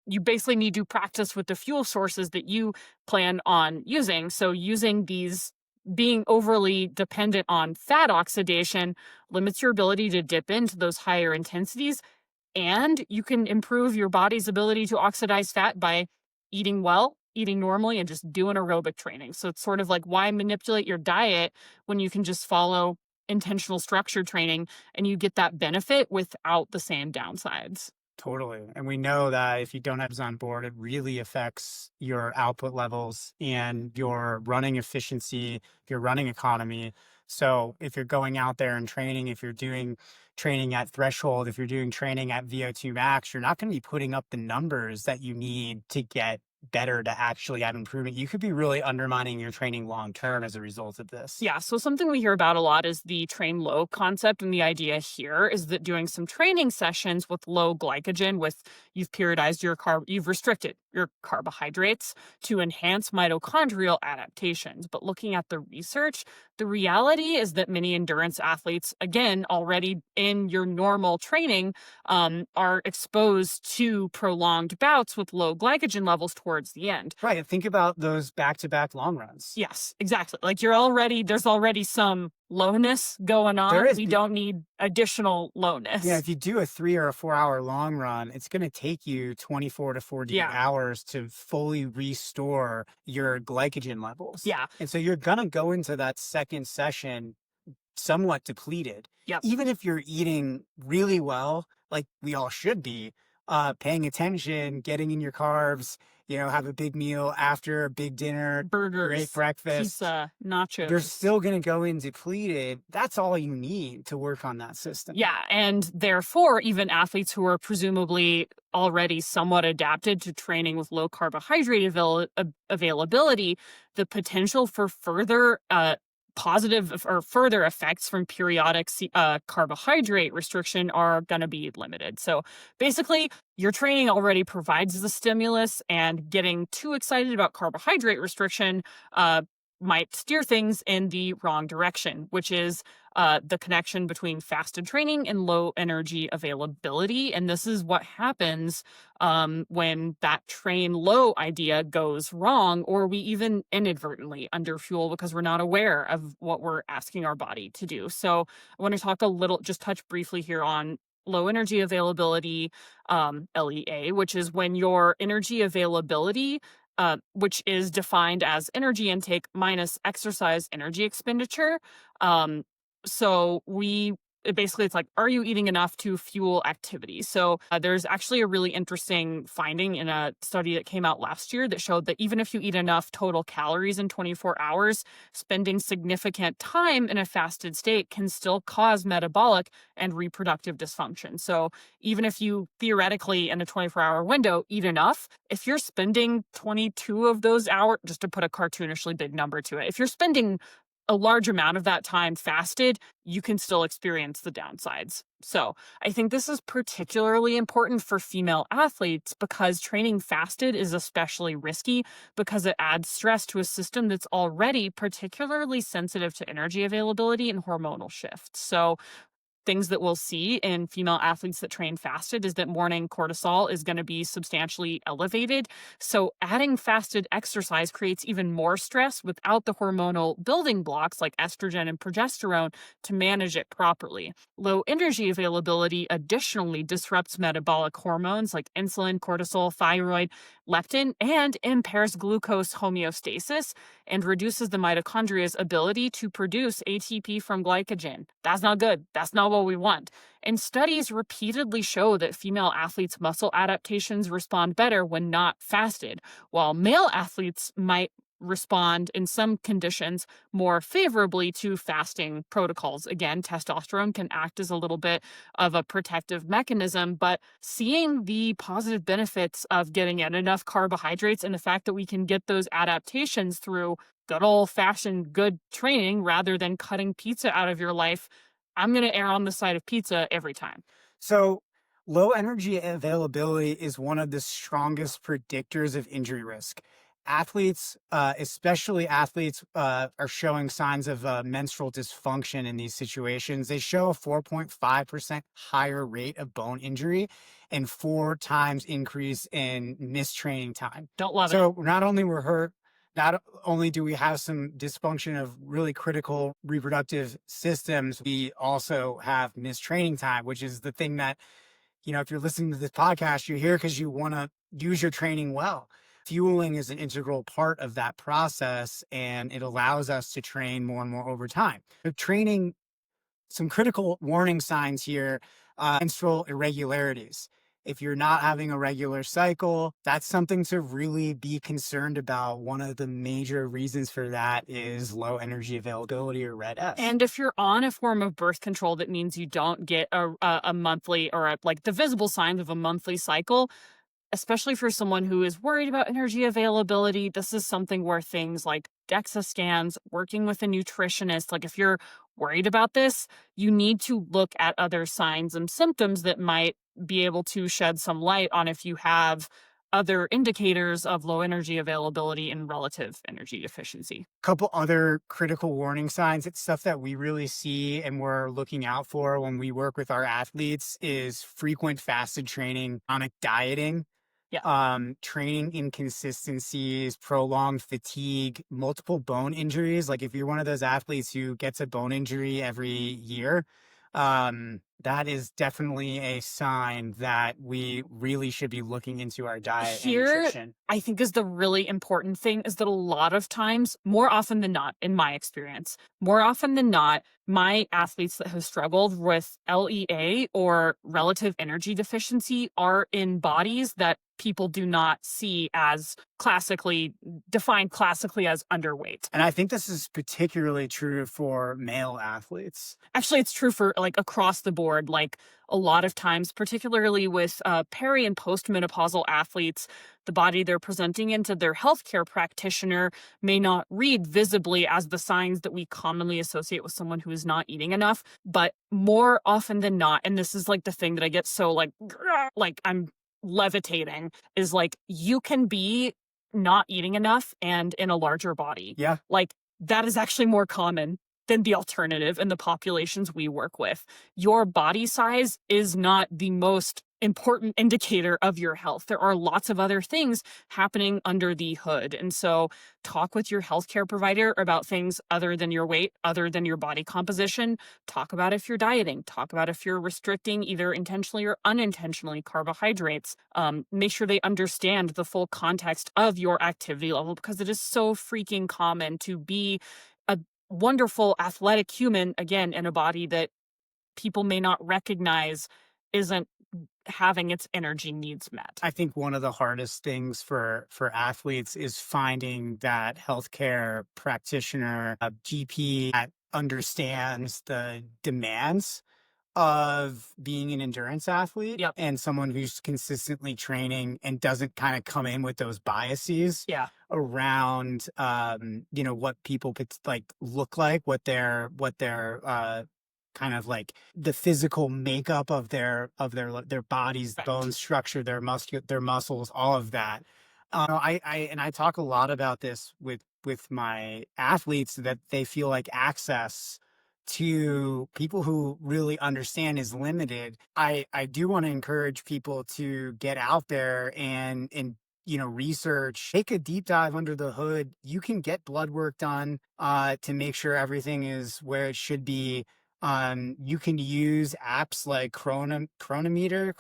you basically need to practice with the fuel sources that you plan on using. So being overly dependent on fat oxidation limits your ability to dip into those higher intensities. And you can improve your body's ability to oxidize fat by eating well, eating normally, and just doing aerobic training. So it's sort of like, why manipulate your diet when you can just follow intentional structured training and you get that benefit without the same downsides. Totally. And we know that if you don't have this on board, it really affects your output levels and your running efficiency, your running economy. So if you're going out there and training, if you're doing training at threshold, if you're doing training at VO2 max, you're not going to be putting up the numbers that you need to get better to actually have improvement. You could be really undermining your training long term as a result of this. Yeah, so something we hear about a lot is the train low concept, and the idea here is that doing some training sessions with low glycogen, you've restricted your carbohydrates to enhance mitochondrial adaptations. But looking at the research, the reality is that many endurance athletes, again, already in your normal training, are exposed to prolonged bouts with low glycogen levels towards the end. Right. Think about those back-to-back long runs. Yes, exactly. There's already some lowness going on. We don't need additional lowness. Yeah, if you do a 3 or a 4 hour long run, it's going to take you 24 to 48 hours to fully restore your glycogen levels. Yeah. And so you're going to go into that second session somewhat depleted. Yep. Even if you're eating really well, like we all should be, paying attention, getting in your carbs, have a big meal after a big dinner, burgers, great breakfast, pizza, nachos. You're still going to go in depleted. That's all you need to work on that system. Yeah. And therefore, even athletes who are presumably already somewhat adapted to training with low carbohydrate availability, the potential for further positive or further effects from periodic carbohydrate restriction are going to be limited. So basically, your training already provides the stimulus, and getting too excited about carbohydrate restriction might steer things in the wrong direction, which is the connection between fasted training and low energy availability. And this is what happens when that train low idea goes wrong, or we even inadvertently underfuel because we're not aware of what we're asking our body to do. So I want to just touch briefly here on low energy availability, LEA, which is when your energy availability, which is defined as energy intake minus exercise energy expenditure. It's like, are you eating enough to fuel activity? So there's actually a really interesting finding in a study that came out last year that showed that even if you eat enough total calories in 24 hours, spending significant time in a fasted state can still cause metabolic and reproductive dysfunction. So even if you theoretically in a 24-hour window eat enough, if you're spending 22 of those hours, just to put a cartoonishly big number to it, if you're spending a large amount of that time fasted, you can still experience the downsides. So I think this is particularly important for female athletes because training fasted is especially risky because it adds stress to a system that's already particularly sensitive to energy availability and hormonal shifts. So things that we'll see in female athletes that train fasted is that morning cortisol is going to be substantially elevated. So, adding fasted exercise creates even more stress without the hormonal building blocks like estrogen and progesterone to manage it properly. Low energy availability additionally disrupts metabolic hormones like insulin, cortisol, thyroid, leptin, and impairs glucose homeostasis and reduces the mitochondria's ability to produce ATP from glycogen. That's not good. That's not what we want. And studies repeatedly show that female athletes' muscle adaptations respond better when not fasted, while male athletes might respond in some conditions more favorably to fasting protocols. Again, testosterone can act as a little bit of a protective mechanism, but seeing the positive benefits of getting in enough carbohydrates and the fact that we can get those adaptations through good old fashioned good training rather than cutting pizza out of your life, I'm going to err on the side of pizza every time. So, low energy availability is one of the strongest predictors of injury risk. Athletes, especially athletes, are showing signs of menstrual dysfunction in these situations. They show a 4.5% higher rate of bone injury and 4 times increase in missed training time. Don't love it. So, not only we're hurt, not only do we have some dysfunction of really critical reproductive systems, we also have missed training time, which is the thing that, if you're listening to this podcast, you're here because you want to use your training well. Fueling is an integral part of that process, and it allows us to train more and more over time. So training, some critical warning signs here, menstrual irregularities. If you're not having a regular cycle, that's something to really be concerned about. One of the major reasons for that is low energy availability or red S. And if you're on a form of birth control that means you don't get a monthly or like the visible signs of a monthly cycle, especially for someone who is worried about energy availability, this is something where things like DEXA scans, working with a nutritionist, like if you're worried about this, you need to look at other signs and symptoms that might be able to shed some light on if you have other indicators of low energy availability and relative energy deficiency. Couple other critical warning signs. It's stuff that we really see and we're looking out for when we work with our athletes is frequent fasted training, chronic dieting, training inconsistencies, prolonged fatigue, multiple bone injuries. Like if you're one of those athletes who gets a bone injury every year, that is definitely a sign that we really should be looking into our diet and Here, nutrition. I think is the really important thing is that a lot of times, more often than not, in my experience, more often than not, my athletes that have struggled with LEA or relative energy deficiency are in bodies that people do not see as defined classically as underweight. And I think this is particularly true for male athletes. Actually, it's true for like across the board. Like a lot of times, particularly with peri and postmenopausal athletes, the body they're presenting into their healthcare practitioner may not read visibly as the signs that we commonly associate with someone who is not eating enough. But more often than not, and this is like the thing that I get so like I'm levitating, is like you can be not eating enough and in a larger body. Yeah. Like that is actually more common than the alternative in the populations we work with. Your body size is not the most important indicator of your health. There are lots of other things happening under the hood. And so talk with your healthcare provider about things other than your weight, other than your body composition. Talk about if you're dieting. Talk about if you're restricting either intentionally or unintentionally carbohydrates. Make sure they understand the full context of your activity level because it is so freaking common to be a wonderful athletic human, again, in a body that people may not recognize isn't having its energy needs met. I think one of the hardest things for athletes is finding that healthcare practitioner, a GP that understands the demands of being an endurance athlete Yep. and someone who's consistently training and doesn't kind of come in with those biases Yeah. around what people could like look like, what their kind of like the physical makeup of their bodies, Right. bone structure, their muscles, all of that. I talk a lot about this with my athletes, that they feel like access to people who really understand is limited. I do want to encourage people to get out there and research, take a deep dive under the hood. You can get blood work done to make sure everything is where it should be. You can use apps like Chronometer.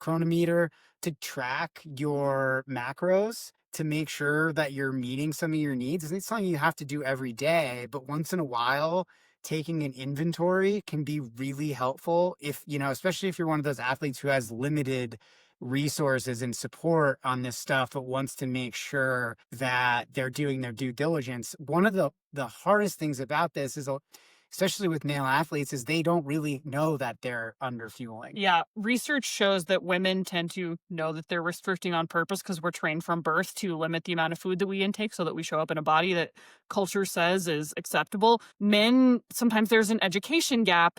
Chronometer to track your macros to make sure that you're meeting some of your needs. It's not something you have to do every day, but once in a while, taking an inventory can be really helpful if, especially if you're one of those athletes who has limited resources and support on this stuff, but wants to make sure that they're doing their due diligence. One of the hardest things about this is, especially with male athletes, is they don't really know that they're under fueling. Yeah. Research shows that women tend to know that they're restricting on purpose because we're trained from birth to limit the amount of food that we intake so that we show up in a body that culture says is acceptable. Men, sometimes there's an education gap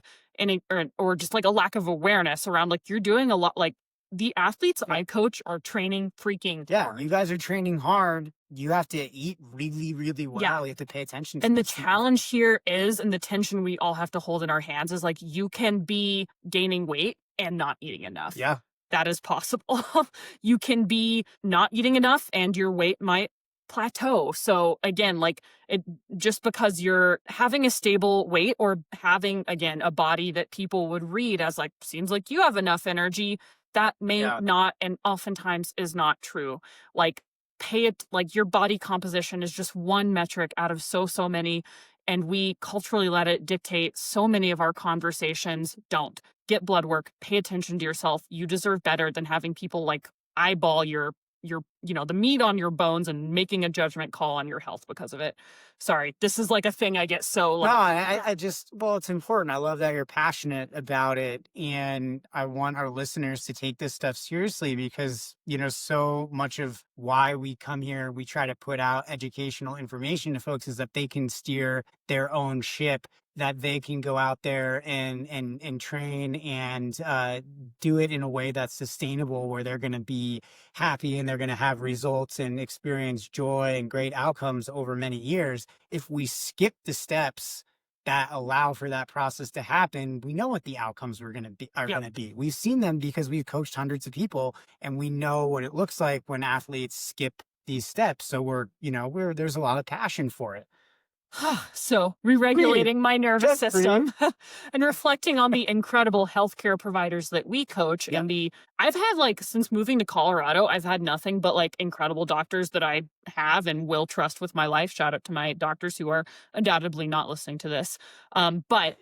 or just like a lack of awareness around like you're doing a lot. Like the athletes I coach are training freaking hard. You guys are training hard. You have to eat really, really well. Yeah. You have to pay attention to And the this stuff. challenge here is, and the tension we all have to hold in our hands is like, you can be gaining weight and not eating enough. Yeah. That is possible. You can be not eating enough and your weight might plateau. So again, like just because you're having a stable weight or having, again, a body that people would read as like, seems like you have enough energy, that may not, and oftentimes is not true. Like like your body composition is just one metric out of so many. And we culturally let it dictate so many of our conversations. Don't get blood work, pay attention to yourself. You deserve better than having people like eyeball your the meat on your bones and making a judgment call on your health because of it. Sorry, this is like a thing I get so like. No, it's important. I love that you're passionate about it. And I want our listeners to take this stuff seriously because, so much of why we come here, we try to put out educational information to folks is that they can steer their own ship, that they can go out there and train and do it in a way that's sustainable, where they're going to be happy and they're going to have results and experience joy and great outcomes over many years. If we skip the steps that allow for that process to happen, we know what the outcomes are going to be. We've seen them because we've coached hundreds of people, and we know what it looks like when athletes skip these steps. So there's a lot of passion for it. So re-regulating my nervous system and reflecting on the incredible healthcare providers that we coach. Yep. And I've had like, since moving to Colorado, I've had nothing but like incredible doctors that I have and will trust with my life. Shout out to my doctors who are undoubtedly not listening to this. But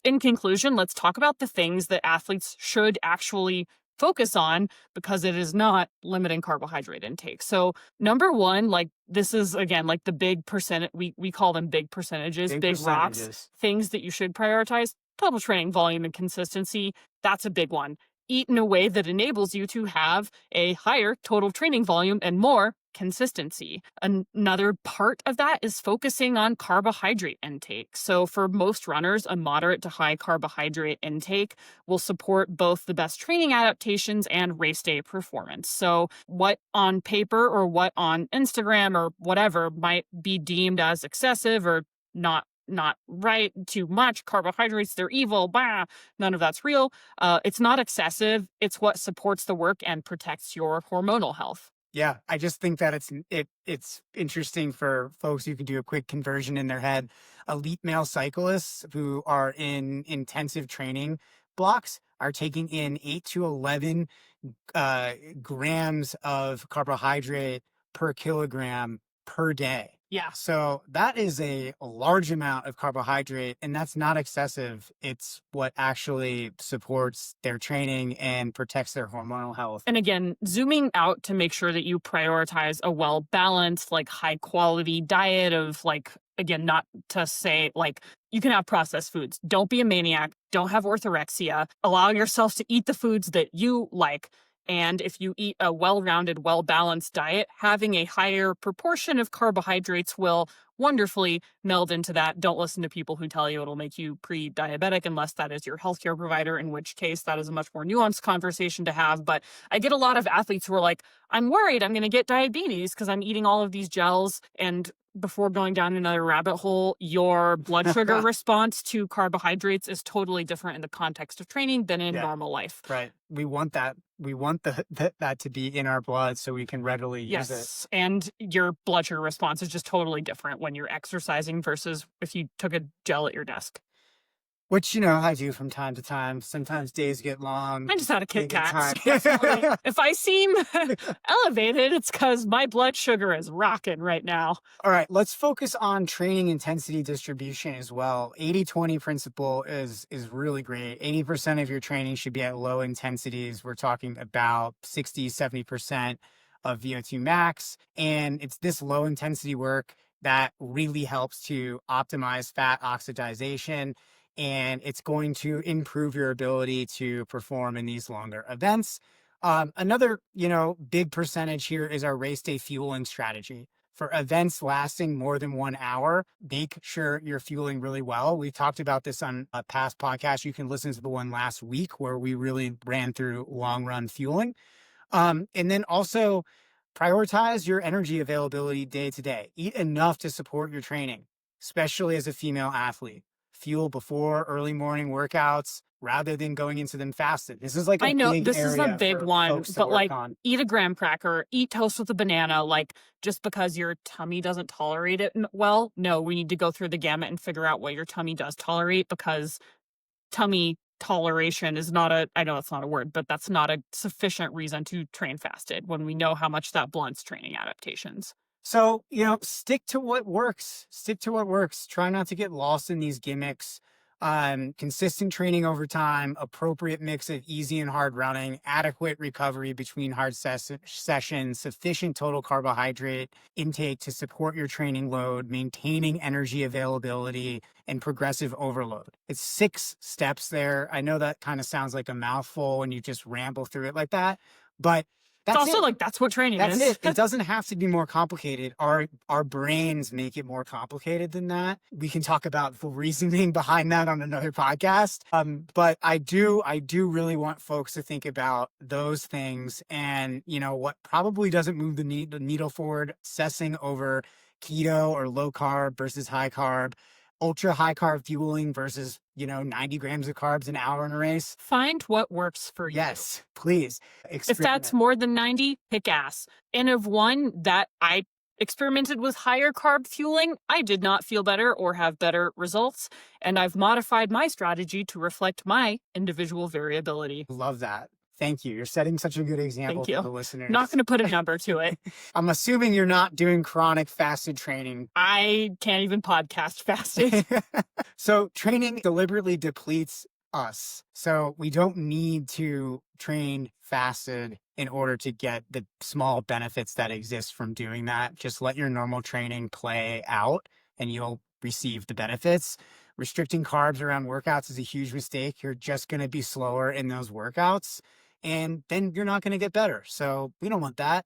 in conclusion, let's talk about the things that athletes should actually focus on, because it is not limiting carbohydrate intake. So number one, like this is again, like the big percent, we call them big percentages, big rocks, things that you should prioritize: total training volume and consistency. That's a big one. Eat in a way that enables you to have a higher total training volume and more consistency. Another part of that is focusing on carbohydrate intake. So for most runners, a moderate to high carbohydrate intake will support both the best training adaptations and race day performance. So what on paper or what on Instagram or whatever might be deemed as excessive or not right, too much carbohydrates, they're evil, none of that's real. It's not excessive. It's what supports the work and protects your hormonal health. Yeah, I just think that it's interesting for folks who can do a quick conversion in their head. Elite male cyclists who are in intensive training blocks are taking in 8 to 11 grams of carbohydrate per kilogram per day. Yeah. So that is a large amount of carbohydrate, and that's not excessive. It's what actually supports their training and protects their hormonal health. And again, zooming out to make sure that you prioritize a well-balanced, like high-quality diet of like again, not to say like you can have processed foods. Don't be a maniac. Don't have orthorexia. Allow yourself to eat the foods that you like. And if you eat a well-rounded, well-balanced diet, having a higher proportion of carbohydrates will wonderfully meld into that. Don't listen to people who tell you it'll make you pre-diabetic unless that is your healthcare provider, in which case that is a much more nuanced conversation to have. But I get a lot of athletes who are like, I'm worried I'm going to get diabetes because I'm eating all of these gels. And before going down another rabbit hole, your blood sugar response to carbohydrates is totally different in the context of training than in normal life. Right. We want that. We want that to be in our blood so we can readily use it. Yes. And your blood sugar response is just totally different when you're exercising versus if you took a gel at your desk. Which, I do from time to time. Sometimes days get long. I just had a Kit Kat. If I seem elevated, it's because my blood sugar is rocking right now. All right, let's focus on training intensity distribution as well. 80-20 principle is really great. 80% of your training should be at low intensities. We're talking about 60, 70% of VO2 max. And it's this low intensity work that really helps to optimize fat oxidation. And it's going to improve your ability to perform in these longer events. Another, big percentage here is our race day fueling strategy. For events lasting more than 1 hour, make sure you're fueling really well. We talked about this on a past podcast. You can listen to the one last week where we really ran through long run fueling. And then also prioritize your energy availability day to day. Eat enough to support your training, especially as a female athlete. Fuel before early morning workouts rather than going into them fasted. This is like I know this is a big one, but like eat a graham cracker, eat toast with a banana, like just because your tummy doesn't tolerate it well. No, we need to go through the gamut and figure out what your tummy does tolerate, because tummy toleration is not I know it's not a word, but that's not a sufficient reason to train fasted when we know how much that blunts training adaptations. So, stick to what works. Stick to what works. Try not to get lost in these gimmicks. Consistent training over time, appropriate mix of easy and hard running, adequate recovery between hard sessions, sufficient total carbohydrate intake to support your training load, maintaining energy availability, and progressive overload. It's 6 steps there. I know that kind of sounds like a mouthful when you just ramble through it like that, but it's also like, that's what training is. That's it. It doesn't have to be more complicated. Our brains make it more complicated than that. We can talk about the reasoning behind that on another podcast. But I do really want folks to think about those things. And, what probably doesn't move the needle forward, obsessing over keto or low carb versus high carb, ultra high carb fueling versus, 90 grams of carbs an hour in a race. Find what works for you. Yes, please. If that's more than 90, pick ass. And of one that I experimented with higher carb fueling, I did not feel better or have better results. And I've modified my strategy to reflect my individual variability. Love that. Thank you. You're setting such a good example for the listeners. Not going to put a number to it. I'm assuming you're not doing chronic fasted training. I can't even podcast fasted. So training deliberately depletes us. So we don't need to train fasted in order to get the small benefits that exist from doing that. Just let your normal training play out and you'll receive the benefits. Restricting carbs around workouts is a huge mistake. You're just going to be slower in those workouts, and then you're not going to get better. So we don't want that.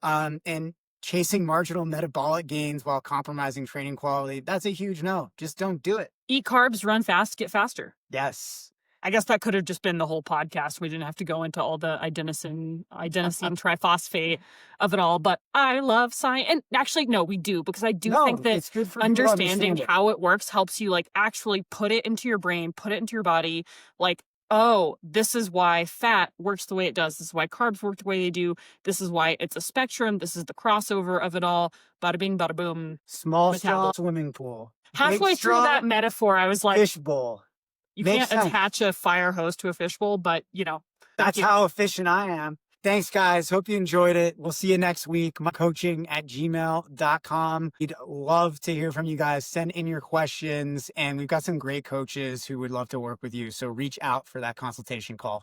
And chasing marginal metabolic gains while compromising training quality, that's a huge no. Just don't do it. Eat carbs, run fast, get faster. Yes. I guess that could have just been the whole podcast. We didn't have to go into all the adenosine triphosphate of it all. But I love science. And actually, no, we do, because I do think that it's good for understanding how it works helps you like actually put it into your brain, put it into your body. Like, oh, this is why fat works the way it does. This is why carbs work the way they do. This is why it's a spectrum. This is the crossover of it all. Bada bing, bada boom. Small straw swimming pool. Halfway through that metaphor, I was like, fishbowl. You can't attach a fire hose to a fishbowl, but that's how efficient I am. Thanks, guys. Hope you enjoyed it. We'll see you next week. coaching@gmail.com. We'd love to hear from you guys. Send in your questions, and we've got some great coaches who would love to work with you. So reach out for that consultation call.